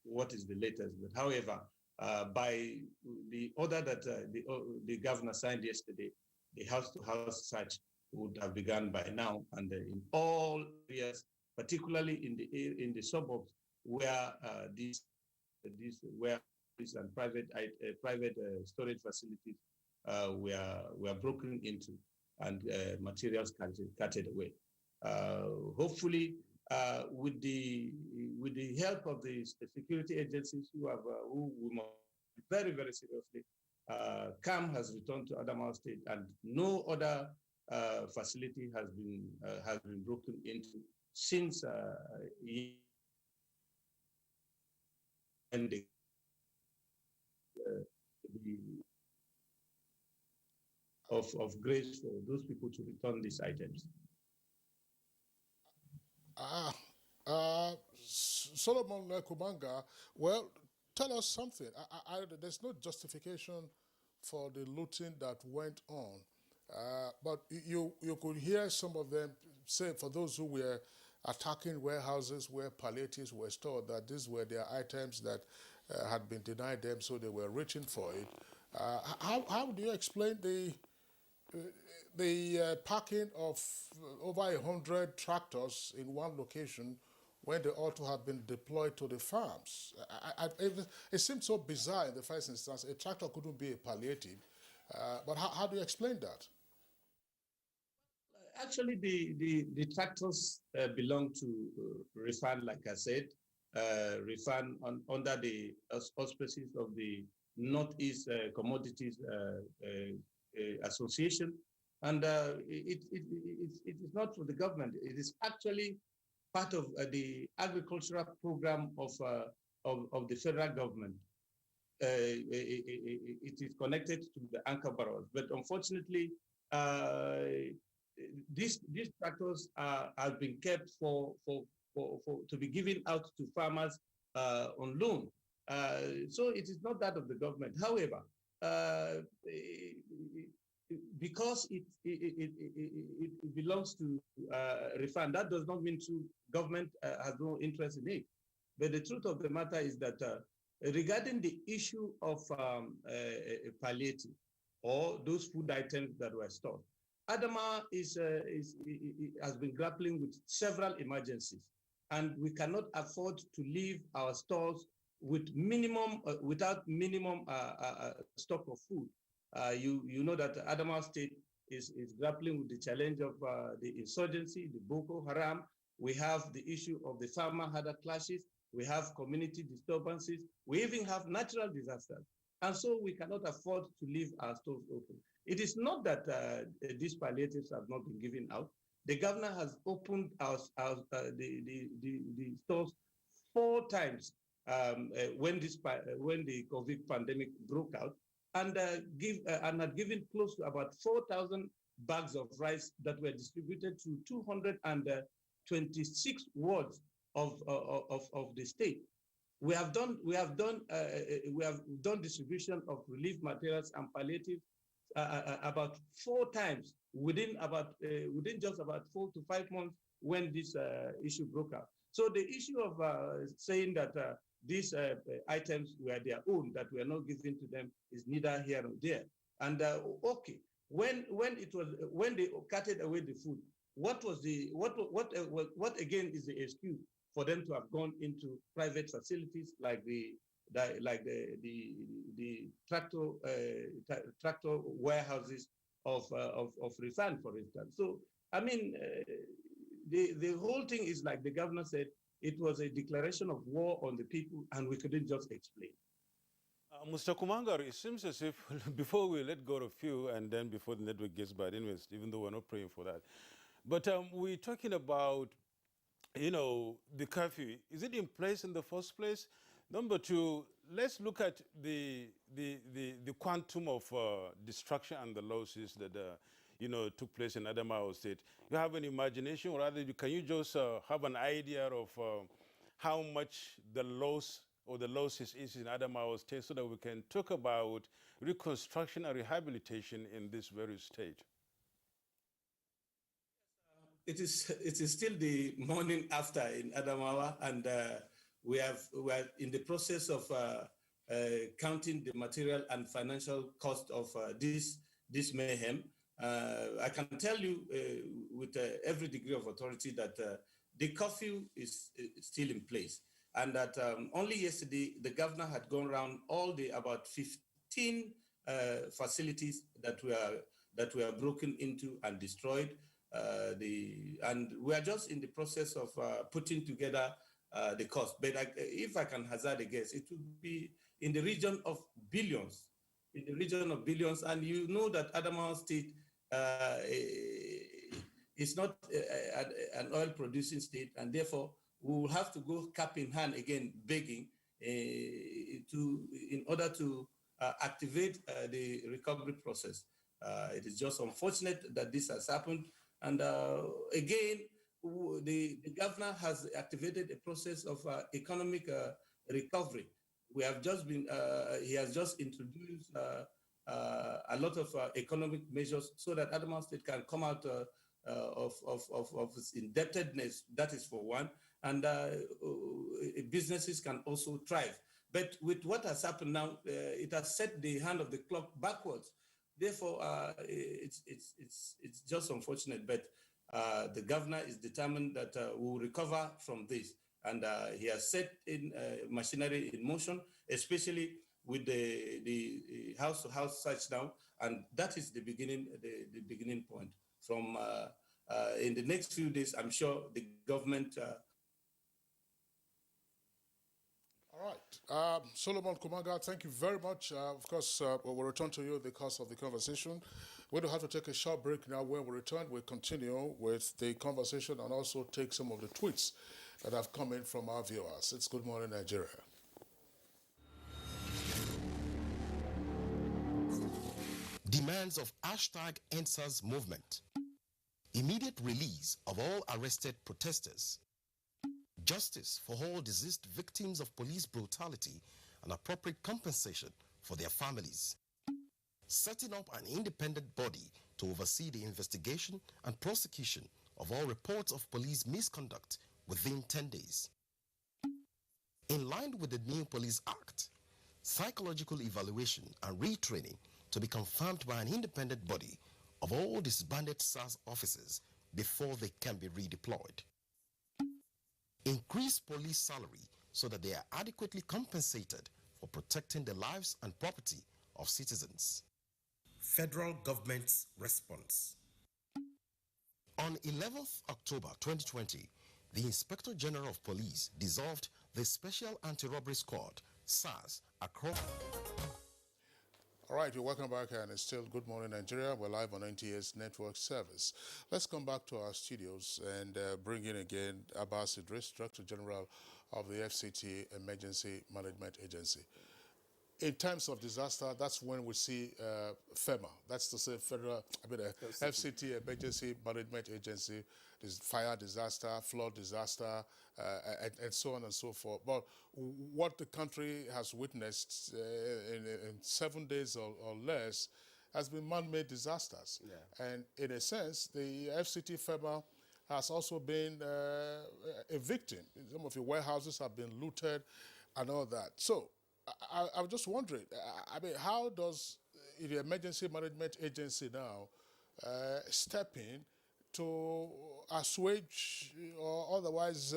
what is the latest. But however, by the order that the governor signed yesterday, the house-to-house search would have begun by now, and in all areas, particularly in the suburbs where these and private storage facilities were broken into and materials carted away. Hopefully, with the help of the security agencies who we must very, very seriously, CAM has returned to Adamawa State, and no other facility has been broken into since and the of grace for those people to return these items. Solomon Kumanga, well, tell us something. There's no justification for the looting that went on, but you could hear some of them say, for those who were attacking warehouses where palliatives were stored, that these were their items that had been denied them, so they were reaching for it. How do you explain the parking of over 100 tractors in one location when they ought to have been deployed to the farms? It seemed so bizarre in the first instance. A tractor couldn't be a palliative, but how do you explain that? Actually, the tractors belong to Refund, like I said, Refund under the auspices of the Northeast Commodities Association, and it is not for the government. It is actually part of the agricultural program of the federal government. It is connected to the anchor barrels, but unfortunately, these tractors have been kept to be given out to farmers on loan. So it is not that of the government. However, because it belongs to Refund, that does not mean the government has no interest in it. But the truth of the matter is that regarding the issue of palliative or those food items that were stored, Adama has been grappling with several emergencies, and we cannot afford to leave our stores with without minimum stock of food. You know that Adamawa State is grappling with the challenge of the insurgency, the Boko Haram. We have the issue of the farmer-herder clashes. We have community disturbances. We even have natural disasters. And so we cannot afford to leave our stores open. It is not that these palliatives have not been given out. The governor has opened the stores 4 times when the COVID pandemic broke out, and had given close to about 4,000 bags of rice that were distributed to 226 wards of the state. We have done distribution of relief materials and palliatives about 4 times within just about 4 to 5 months when this issue broke out. So the issue of saying that these items were their own, that were not given to them, is neither here nor there. And okay, when they carted away the food, what again is the excuse for them to have gone into private facilities like the tractor warehouses of Rifan, for instance. So I mean, the whole thing is like the governor said, it was a declaration of war on the people, and we couldn't just explain. Mr. Kumangar, it seems as if before we let go of you and then before the network gets bad, anyways, even though we're not praying for that. But we're talking about, you know, the curfew. Is it in place in the first place? Number two, let's look at the quantum of destruction and the losses that, you know, took place in Adamawa State. You have an imagination, or rather, can you just have an idea of how much the loss or the losses is in Adamawa State so that we can talk about reconstruction and rehabilitation in this very state? It is still the morning after in Adamawa, and we are in the process of counting the material and financial cost of this mayhem. I can tell you with every degree of authority that the curfew is still in place, and that only yesterday the governor had gone around all the about 15 facilities that were broken into and destroyed. And we are just in the process of putting together the cost. But if I can hazard a guess, it would be in the region of billions, And you know that Adamawa State is not an oil-producing state, and therefore we will have to go cap in hand again, begging in order to activate the recovery process. It is just unfortunate that this has happened. And again, the governor has activated a process of economic recovery. We have just been, he has just introduced a lot of economic measures so that Adamawa State can come out of its indebtedness. That is for one. And businesses can also thrive. But with what has happened now, it has set the hand of the clock backwards. Therefore, it's just unfortunate, but the governor is determined that we will recover from this. And he has set in machinery in motion, especially with the house-to-house search now. And that is the beginning point. From in the next few days, I'm sure the government... All right. Solomon Kumangar, thank you very much. Of course, we'll return to you in the course of the conversation. We don't have to take a short break now. When we return, we'll continue with the conversation and also take some of the tweets that have come in from our viewers. It's Good Morning Nigeria. Demands of #EndSARS movement. Immediate release of all arrested protesters. Justice for all deceased victims of police brutality and appropriate compensation for their families. Setting up an independent body to oversee the investigation and prosecution of all reports of police misconduct within 10 days. In line with the new Police Act, psychological evaluation and retraining to be confirmed by an independent body of all disbanded SARS officers before they can be redeployed. Increase police salary so that they are adequately compensated for protecting the lives and property of citizens. Federal government's response. On 11th October 2020, the Inspector General of Police dissolved the Special Anti-Robbery Squad, SARS, across... All right, you're welcome back, and it's still Good Morning Nigeria. We're live on NTA's network service. Let's come back to our studios and bring in again Abbas Idris, Director General of the FCT Emergency Management Agency. In times of disaster, that's when we see FEMA. That's to say FCT Emergency Management Agency, fire disaster, flood disaster, and so on and so forth. But what the country has witnessed in 7 days or less has been man-made disasters. Yeah. And in a sense, the FCT FEMA has also been a victim. Some of your warehouses have been looted and all that. So I was just wondering, I mean, how does the Emergency Management Agency now step in to assuage or otherwise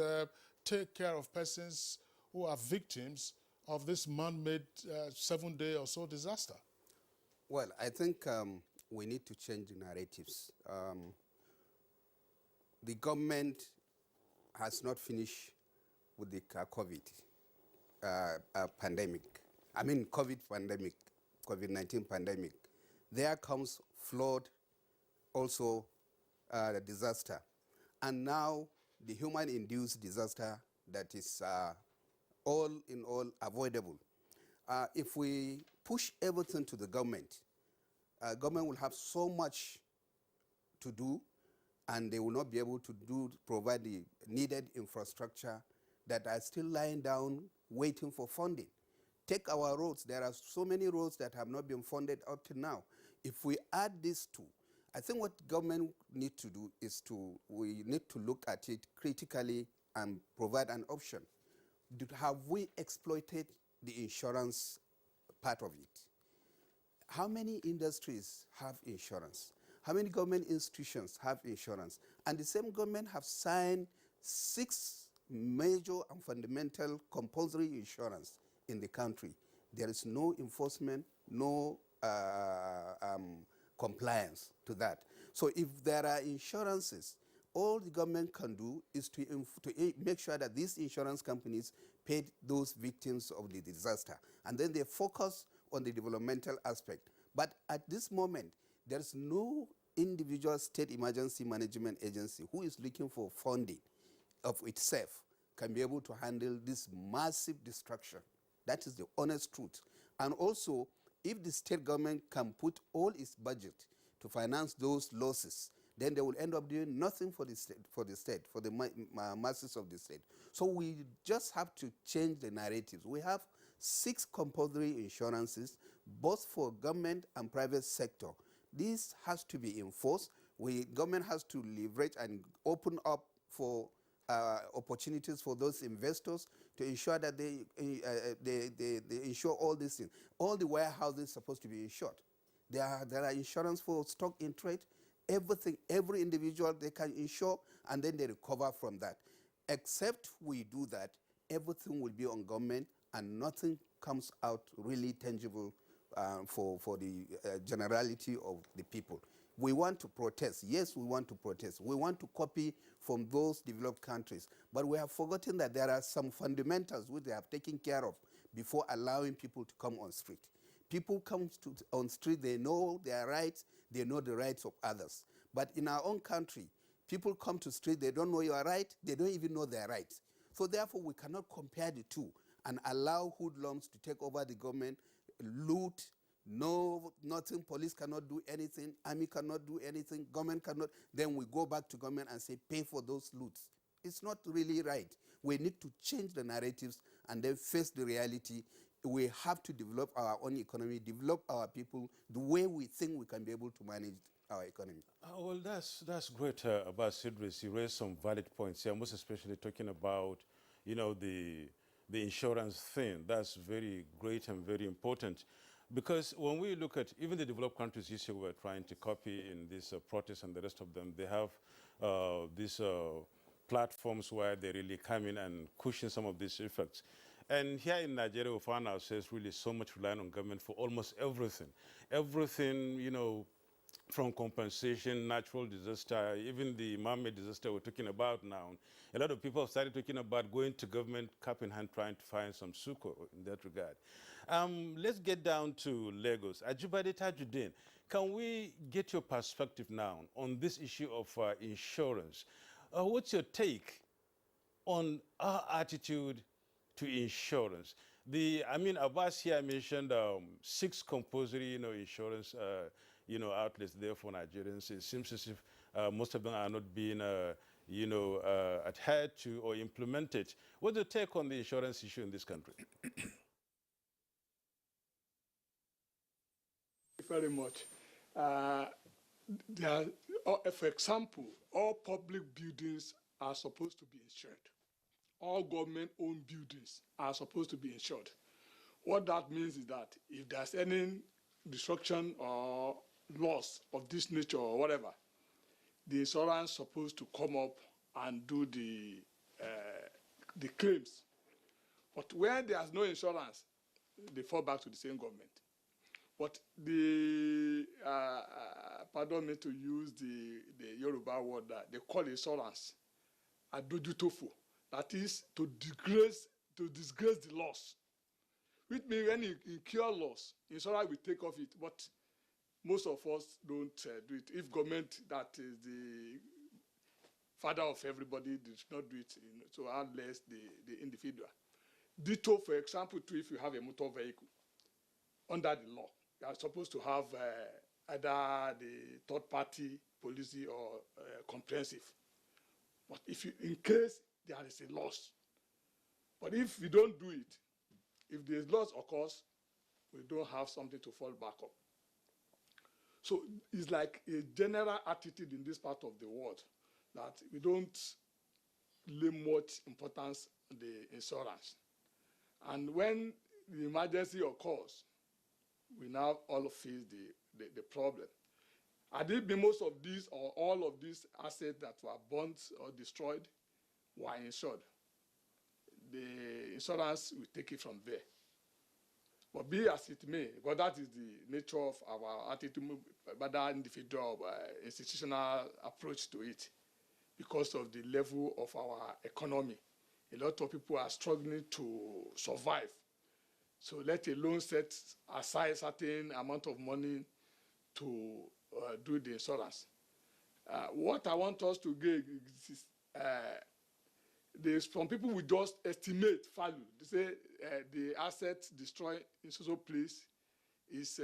take care of persons who are victims of this man-made 7-day or so disaster? Well, I think we need to change the narratives. The government has not finished with the COVID pandemic. I mean, COVID-19 pandemic. There comes flood, also the disaster. And now the human-induced disaster that is all in all avoidable. If we push everything to the government, government will have so much to do, and they will not be able to provide the needed infrastructure that are still lying down waiting for funding. Take our roads. There are so many roads that have not been funded up to now. If we add these two, I think what government need to do is we need to look at it critically and provide an option. Have we exploited the insurance part of it? How many industries have insurance? How many government institutions have insurance? And the same government have signed 6 major and fundamental compulsory insurance in the country. There is no enforcement, no compliance to that. So if there are insurances, all the government can do is to make sure that these insurance companies paid those victims of the disaster. And then they focus on the developmental aspect. But at this moment, there's no individual state emergency management agency who is looking for funding of itself can be able to handle this massive destruction. That is the honest truth. And also, if the state government can put all its budget to finance those losses, then they will end up doing nothing for the masses of the state. So we just have to change the narratives. We have 6 compulsory insurances, both for government and private sector. This has to be enforced. Government has to leverage and open up for opportunities for those investors to ensure that they insure all these things. All the warehouses are supposed to be insured. There are insurance for stock in trade. Everything, every individual they can insure, and then they recover from that. Except we do that, everything will be on government, and nothing comes out really tangible for the generality of the people. We want to protest. Yes, we want to protest. We want to copy from those developed countries. But we have forgotten that there are some fundamentals which they have taken care of before allowing people to come on street. People come on street, they know their rights, they know the rights of others. But in our own country, people come to street, they don't know your right, they don't even know their rights. So therefore, we cannot compare the two and allow hoodlums to take over the government, loot, nothing, police cannot do anything, army cannot do anything, government cannot, then we go back to government and say, pay for those loots. It's not really right. We need to change the narratives and then face the reality. We have to develop our own economy, develop our people the way we think we can be able to manage our economy. Well, that's great about Sidris. You raised some valid points here, most especially talking about, the insurance thing. That's very great and very important. Because when we look at even the developed countries you say we're trying to copy in this protest and the rest of them, they have these platforms where they really come in and cushion some of these effects. And here in Nigeria, we find ourselves really so much relying on government for almost everything. Everything, from compensation, natural disaster, even the man-made disaster we're talking about now. A lot of people have started talking about going to government cap in hand trying to find some succor in that regard. Let's get down to Lagos. Ajibade Tajuddin, can we get your perspective now on this issue of insurance? What's your take on our attitude to insurance? Abbas here mentioned 6 compulsory, insurance, outlets there for Nigerians. It seems as if most of them are not being, adhered to or implemented. What's your take on the insurance issue in this country? Very much. For example, all public buildings are supposed to be insured. All government-owned buildings are supposed to be insured. What that means is that if there's any destruction or loss of this nature or whatever, the insurance supposed to come up and do the claims. But when there's no insurance, they fall back to the same government. But the, pardon me to use the Yoruba word that they call insurance, adojutofo, that is to disgrace the loss. Which means when you incur loss, insurance will take off it, but most of us don't do it. If government that is the father of everybody does not do it, so unless the individual. Ditto, for example, too, if you have a motor vehicle, under the law, you are supposed to have either the third-party policy or comprehensive. But if you, in case there is a loss, but if you don't do it, if the loss occurs, we don't have something to fall back on. So it's like a general attitude in this part of the world that we don't lay much importance on the insurance. And when the emergency occurs, we now all face the problem. Had it been most of these or all of these assets that were burnt or destroyed were insured, the insurance will take it from there. But be as it may, because that is the nature of our attitude, whether individual institutional approach to it, because of the level of our economy. A lot of people are struggling to survive. So let alone set aside a certain amount of money to do the insurance. What I want us to get is there's some people will just estimate value. They say the asset destroyed in so place is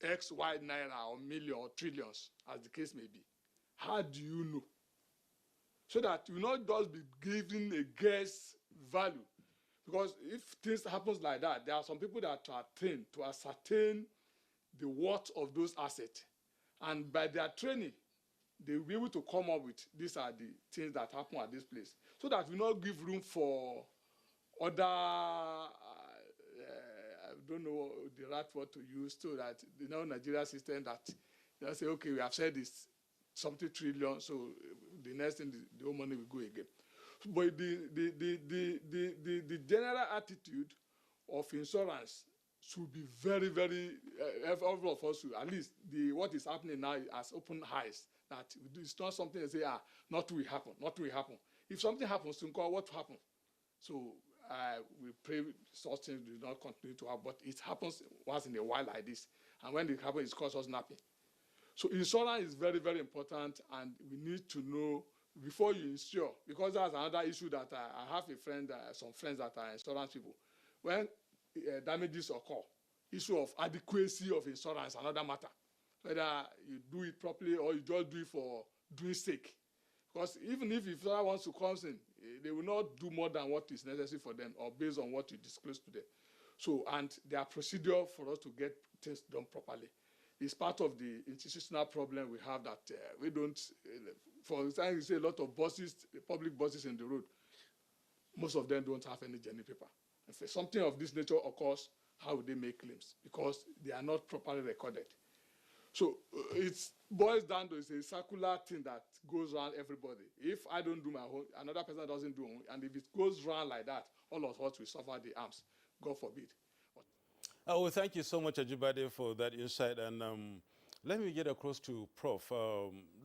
X, Y, naira, or million, or trillions, as the case may be. How do you know? So that you not just be giving a guess value. Because if things happens like that, there are some people that are trained to ascertain the worth of those assets. And by their training, they will be able to come up with these are the things that happen at this place. So that we not give room for other, I don't know the right word to use, so that the Nigeria system that they say, okay, we have said it's something trillion, so the next thing, the whole money will go again. But the general attitude of insurance should be very, very, all of us should, at least what is happening now has opened eyes, that it's not something that say, not will happen, not will happen. If something happens, to call what happen? So we pray such things do not continue to happen, but it happens once in a while like this. And when it happens, it causes us napping. So insurance is very, very important, and we need to know before you insure, because that's another issue that I have a friend, some friends that are insurance people. When damages occur, issue of adequacy of insurance, another matter. Whether you do it properly or you just do it for doing sake. Because even if someone wants to come in, they will not do more than what is necessary for them or based on what you disclose to them. So, and there are procedures for us to get things done properly. It's part of the institutional problem we have that we don't, for example, you see a lot of buses, public buses in the road. Most of them don't have any journey paper. If something of this nature occurs, how would they make claims? Because they are not properly recorded. So it boils down to it's a circular thing that goes around everybody. If I don't do my own, another person doesn't do it, and if it goes around like that, all of us will suffer the harms. God forbid. Well, thank you so much, Ajibade, for that insight. And let me get across to Prof.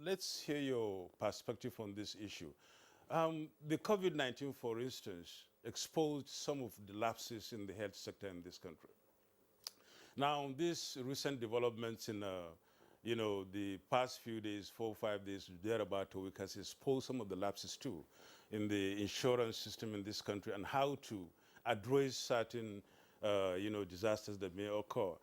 Let's hear your perspective on this issue. The COVID-19, for instance, exposed some of the lapses in the health sector in this country. Now, these recent developments in, the past few days, 4 or 5 days, thereabout a week, has exposed some of the lapses too in the insurance system in this country and how to address certain disasters that may occur.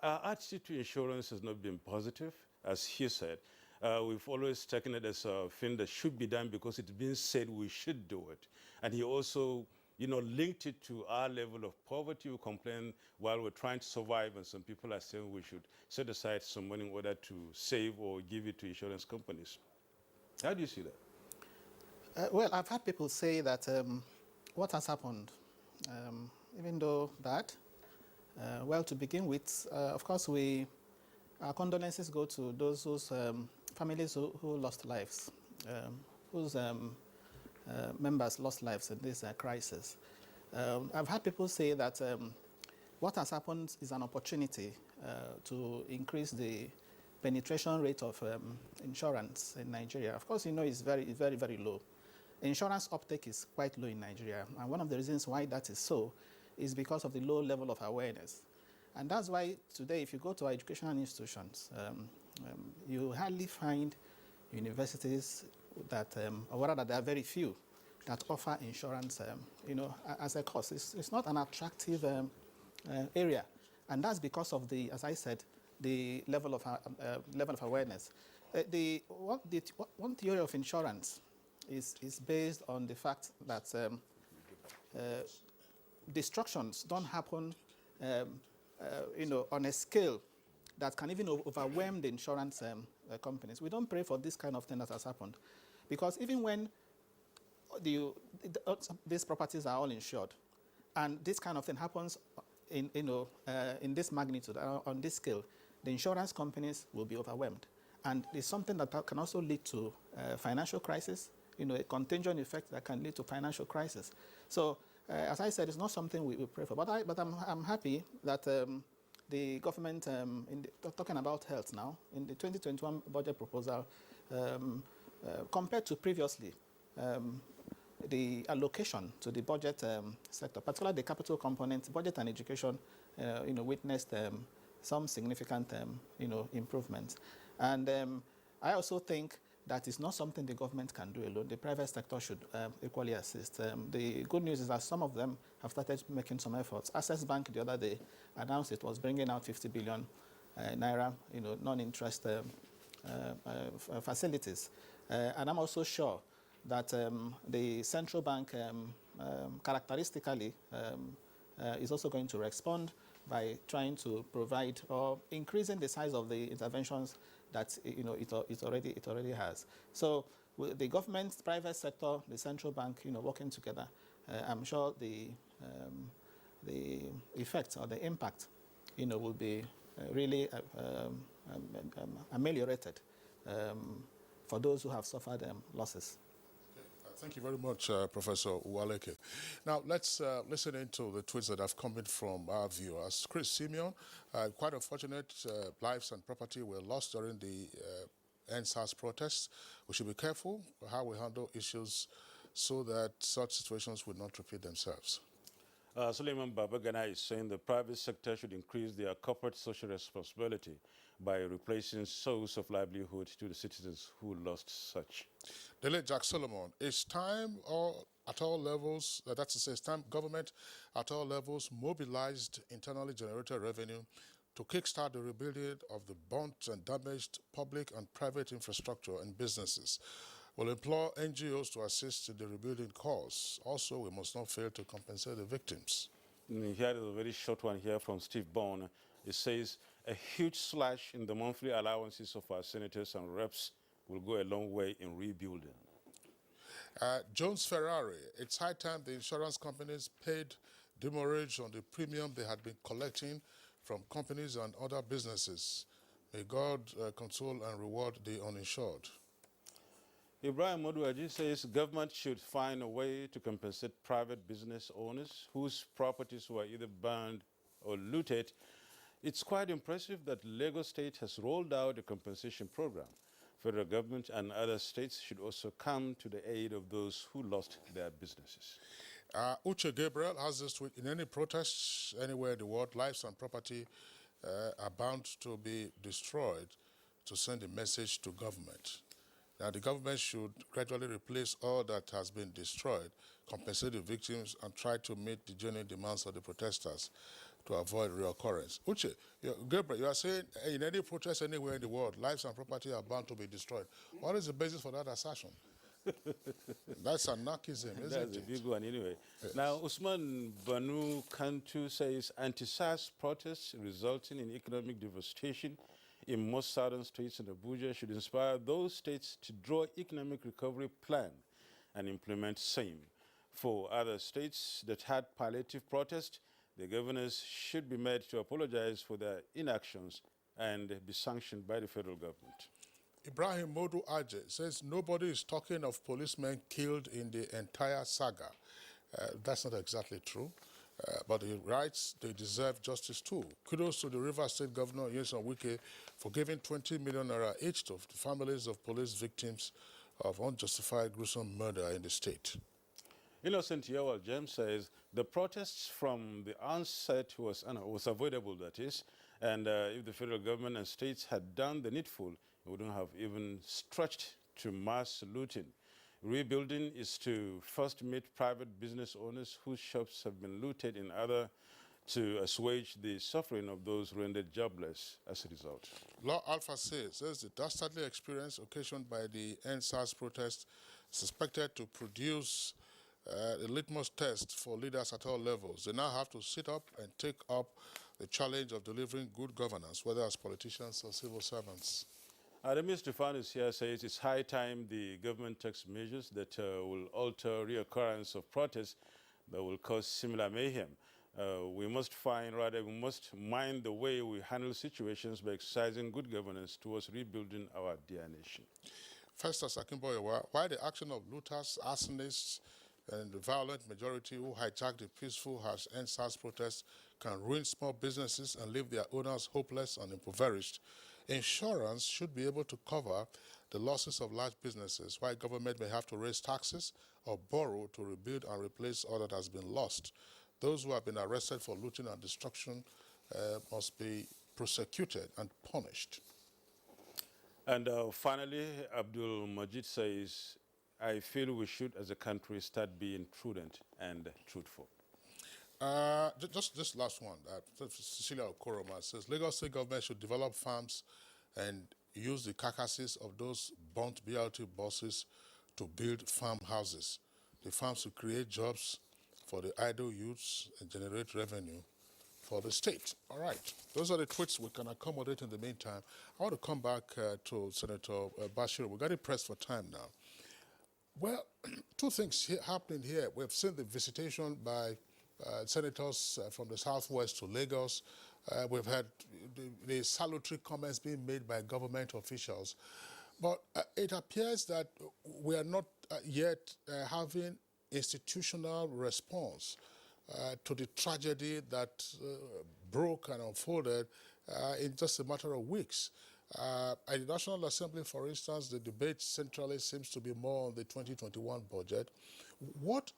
Our attitude to insurance has not been positive, as he said. We've always taken it as a thing that should be done because it's been said we should do it. And he also, linked it to our level of poverty. We complain while we're trying to survive, and some people are saying we should set aside some money in order to save or give it to insurance companies. How do you see that? Well, I've had people say that what has happened, even though bad, well, to begin with, of course, our condolences go to those whose families who lost lives, whose members lost lives in this crisis. I've had people say that what has happened is an opportunity to increase the penetration rate of insurance in Nigeria. Of course, it's very, very low. Insurance uptake is quite low in Nigeria, and one of the reasons why that is so is because of the low level of awareness. And that's why today, if you go to our educational institutions, you hardly find universities that, or rather there are very few, that offer insurance, as a course. It's not an attractive area, and that's because of the, as I said, the level of awareness. One theory of insurance is based on the fact that destructions don't happen, on a scale that can even overwhelm the insurance companies. We don't pray for this kind of thing that has happened, because even when these properties are all insured, and this kind of thing happens in this magnitude, on this scale, the insurance companies will be overwhelmed, and it's something that can also lead to financial crisis. A contagion effect that can lead to financial crisis. So, as I said, it's not something we pray for. But I'm happy that the government, talking about health now, in the 2021 budget proposal, compared to previously, the allocation to the budget sector, particularly the capital component, budget and education, witnessed some significant, improvements. And I also think that is not something the government can do alone. The private sector should equally assist. The good news is that some of them have started making some efforts. Access Bank the other day announced it was bringing out 50 billion naira, non-interest facilities. And I'm also sure that the central bank characteristically is also going to respond by trying to provide or increasing the size of the interventions that it already has. So the government, private sector, the central bank, working together, I'm sure the effect or the impact, will be really ameliorated for those who have suffered losses. Thank you very much, Professor Uwaleke. Now, let's listen into the tweets that have come in from our viewers. Chris Simeon, quite unfortunate, lives and property were lost during the NSAS protests. We should be careful how we handle issues so that such situations will not repeat themselves. Suleiman Babagana is saying the private sector should increase their corporate social responsibility by replacing source of livelihood to the citizens who lost such. The late Jack Solomon, it's time at all levels, that's to say, it's time government at all levels mobilized internally generated revenue to kickstart the rebuilding of the burnt and damaged public and private infrastructure and businesses. We'll implore NGOs to assist in the rebuilding cause. Also, we must not fail to compensate the victims. Here is a very short one here from Steve Bone. It says, a huge slash in the monthly allowances of our senators and reps will go a long way in rebuilding. Jones Ferrari, it's high time the insurance companies paid demurrage on the premium they had been collecting from companies and other businesses. May God console and reward the uninsured. Ibrahim Moduaji says government should find a way to compensate private business owners whose properties were either burned or looted. It's quite impressive that Lagos State has rolled out a compensation program. Federal government and other states should also come to the aid of those who lost their businesses. Uche Gabriel has this tweet: in any protests anywhere in the world, lives and property are bound to be destroyed to send a message to government. Now, the government should gradually replace all that has been destroyed, compensate the victims, and try to meet the genuine demands of the protesters to avoid reoccurrence. Uche, Gabriel, you are saying in any protest anywhere in the world, lives and property are bound to be destroyed. What is the basis for that assertion? That's anarchism, isn't it? That's a big one anyway. Yes. Now, Usman Banu Kantu says anti-SARS protests resulting in economic devastation in most southern states in Abuja should inspire those states to draw economic recovery plan and implement same. For other states that had palliative protests, the governors should be made to apologize for their inactions and be sanctioned by the federal government. Ibrahim Modu Aje says nobody is talking of policemen killed in the entire saga. That's not exactly true. But he writes they deserve justice too. Kudos to the Rivers State Governor, Nyesom Wike, for giving 20 million naira each to the families of police victims of unjustified gruesome murder in the state. Innocent Yawal James says the protests from the onset was avoidable, that is, and if the federal government and states had done the needful, it wouldn't have even stretched to mass looting. Rebuilding is to first meet private business owners whose shops have been looted in order to assuage the suffering of those rendered jobless as a result. Law Alpha says the dastardly experience occasioned by the NSAS protest suspected to produce a litmus test for leaders at all levels. They now have to sit up and take up the challenge of delivering good governance, whether as politicians or civil servants. Adamis Stefanus here says it's high time the government takes measures that will alter reoccurrence of protests that will cause similar mayhem. We must mind the way we handle situations by exercising good governance towards rebuilding our dear nation. Festus Akimboyewa, why the action of looters, arsonists, and the violent majority who hijacked the peaceful NSAS protest can ruin small businesses and leave their owners hopeless and impoverished. Insurance should be able to cover the losses of large businesses, while government may have to raise taxes or borrow to rebuild and replace all that has been lost. Those who have been arrested for looting and destruction must be prosecuted and punished. And finally, Abdul Majid says, I feel we should, as a country, start being prudent and truthful. Just this last one. Cecilia Okoroma says, Lagos State government should develop farms and use the carcasses of those burnt BRT buses to build farmhouses. The farms will create jobs for the idle youths and generate revenue for the state. All right. Those are the tweets we can accommodate in the meantime. I want to come back to Senator Bashir. We've got it pressed for time now. Well, two things happening here. We've seen the visitation by senators from the southwest to Lagos. We've had the salutary comments being made by government officials. But it appears that we are not yet having institutional response to the tragedy that broke and unfolded in just a matter of weeks. At the National Assembly, for instance, the debate centrally seems to be more on the 2021 budget. What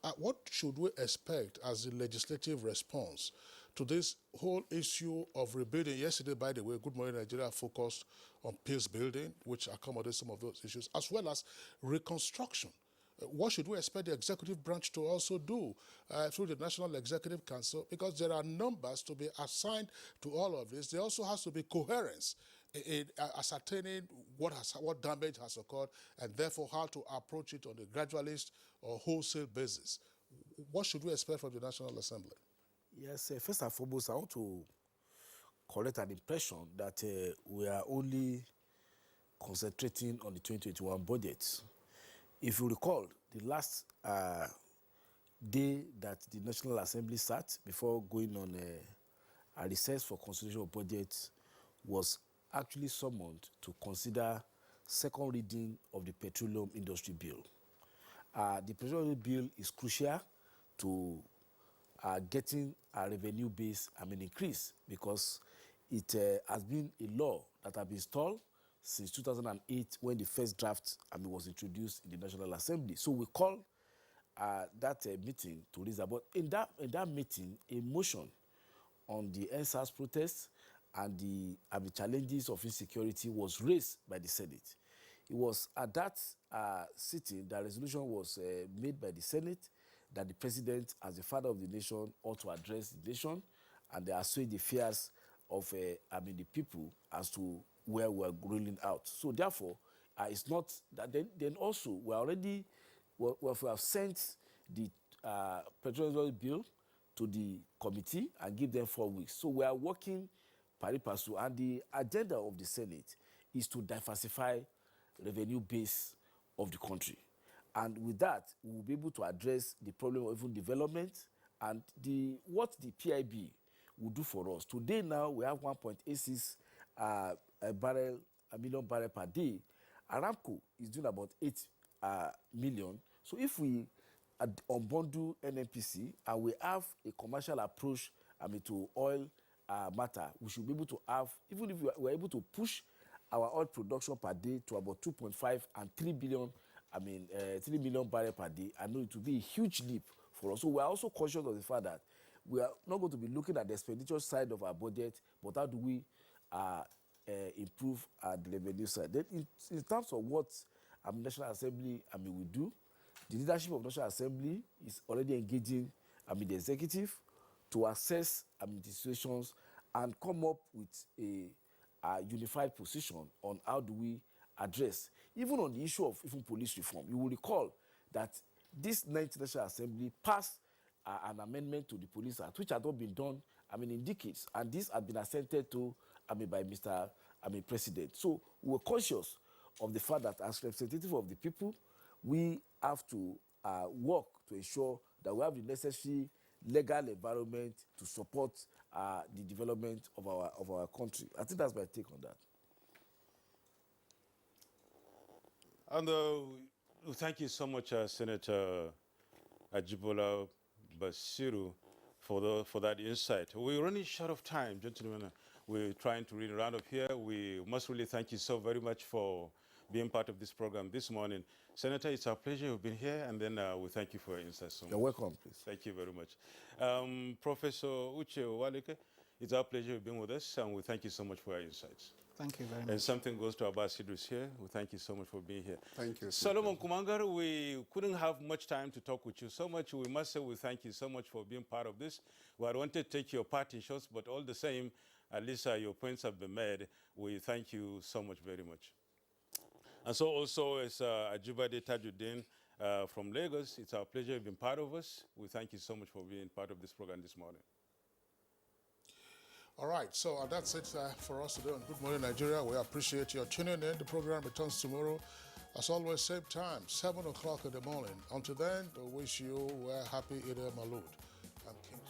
should we expect as the legislative response to this whole issue of rebuilding? Yesterday, by the way, Good Morning Nigeria focused on peace building, which accommodates some of those issues, as well as reconstruction. What should we expect the executive branch to also do through the National Executive Council? Because there are numbers to be assigned to all of this. There also has to be coherence in ascertaining what damage has occurred and therefore how to approach it on a gradualist or wholesale basis. What should we expect from the National Assembly? Yes, first and foremost, I want to correct an impression that we are only concentrating on the 2021 budget. If you recall, the last day that the National Assembly sat before going on a recess for consideration of budget was actually summoned to consider second reading of the Petroleum Industry Bill. The Petroleum Bill is crucial to getting a revenue base increase, because it has been a law that has been stalled since 2008 when the first draft was introduced in the National Assembly. So we call that meeting to raise about. In that meeting, a motion on the NSAS protests and the challenges of insecurity was raised by the Senate. It was at that sitting that resolution was made by the Senate that the president, as the father of the nation, ought to address the nation and assuage the fears of the people as to where we are rolling out. So therefore, it's not that then also we have sent the petroleum bill to the committee and give them 4 weeks. So we are working pari passu, and the agenda of the Senate is to diversify revenue base of the country. And with that, we will be able to address the problem of even development and what the PIB will do for us. Today now, we have 1.86 million barrel per day. Aramco is doing about 8 million. So if we unbundle NNPC and we have a commercial approach, to oil matter, we should be able to have, even if we're able to push our oil production per day to about 2.5 and 3 billion, 3 million barrels per day. I know it will be a huge leap for us. So we are also conscious of the fact that we are not going to be looking at the expenditure side of our budget, but how do we improve the revenue side. Then in terms of what National Assembly will do, the leadership of National Assembly is already engaging the executive to assess the situations and come up with a unified position on how do we address, even on the issue of even police reform. You will recall that this 19th National Assembly passed an amendment to the Police Act, which had not been done in decades, and this had been assented to by Mr. President. So we were conscious of the fact that as representative of the people, we have to work to ensure that we have the necessary legal environment to support the development of our country. I think that's my take on that. And thank you so much, Senator Ajibola Basiru, for that insight. We're running short of time, gentlemen. We're trying to read a round up here. We must really thank you so very much for being part of this program this morning. Senator, it's our pleasure you've been here, and then we thank you for your insights so much. You're welcome, please. Thank you very much. Professor Uche Waleke, it's our pleasure you've been with us, and we thank you so much for your insights. Thank you very much. And something goes to Abbas Idris here. We thank you so much for being here. Thank you. Solomon Kumangar, we couldn't have much time to talk with you so much. We must say we thank you so much for being part of this. We had wanted to take your part in shots, but all the same, at least your points have been made. We thank you so much, very much. And so also as Ajibade Tajuddin from Lagos, it's our pleasure you've been part of us. We thank you so much for being part of this program this morning. All right, so that's it for us today on Good Morning Nigeria. We appreciate your tuning in. The program returns tomorrow, as always, same time, 7 o'clock in the morning. Until then, I wish you a happy Eid al-Maulud. I'm King.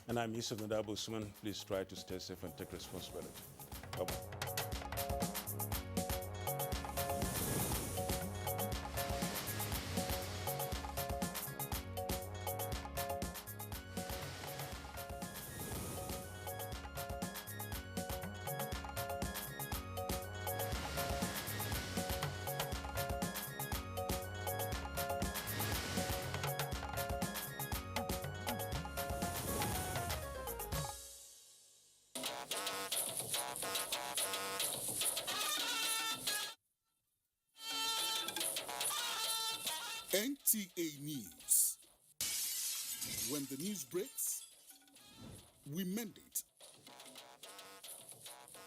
And I'm Yusuf Nadab Usman. Please try to stay safe and take responsibility. Bye-bye. NTA News. When the news breaks, we mend it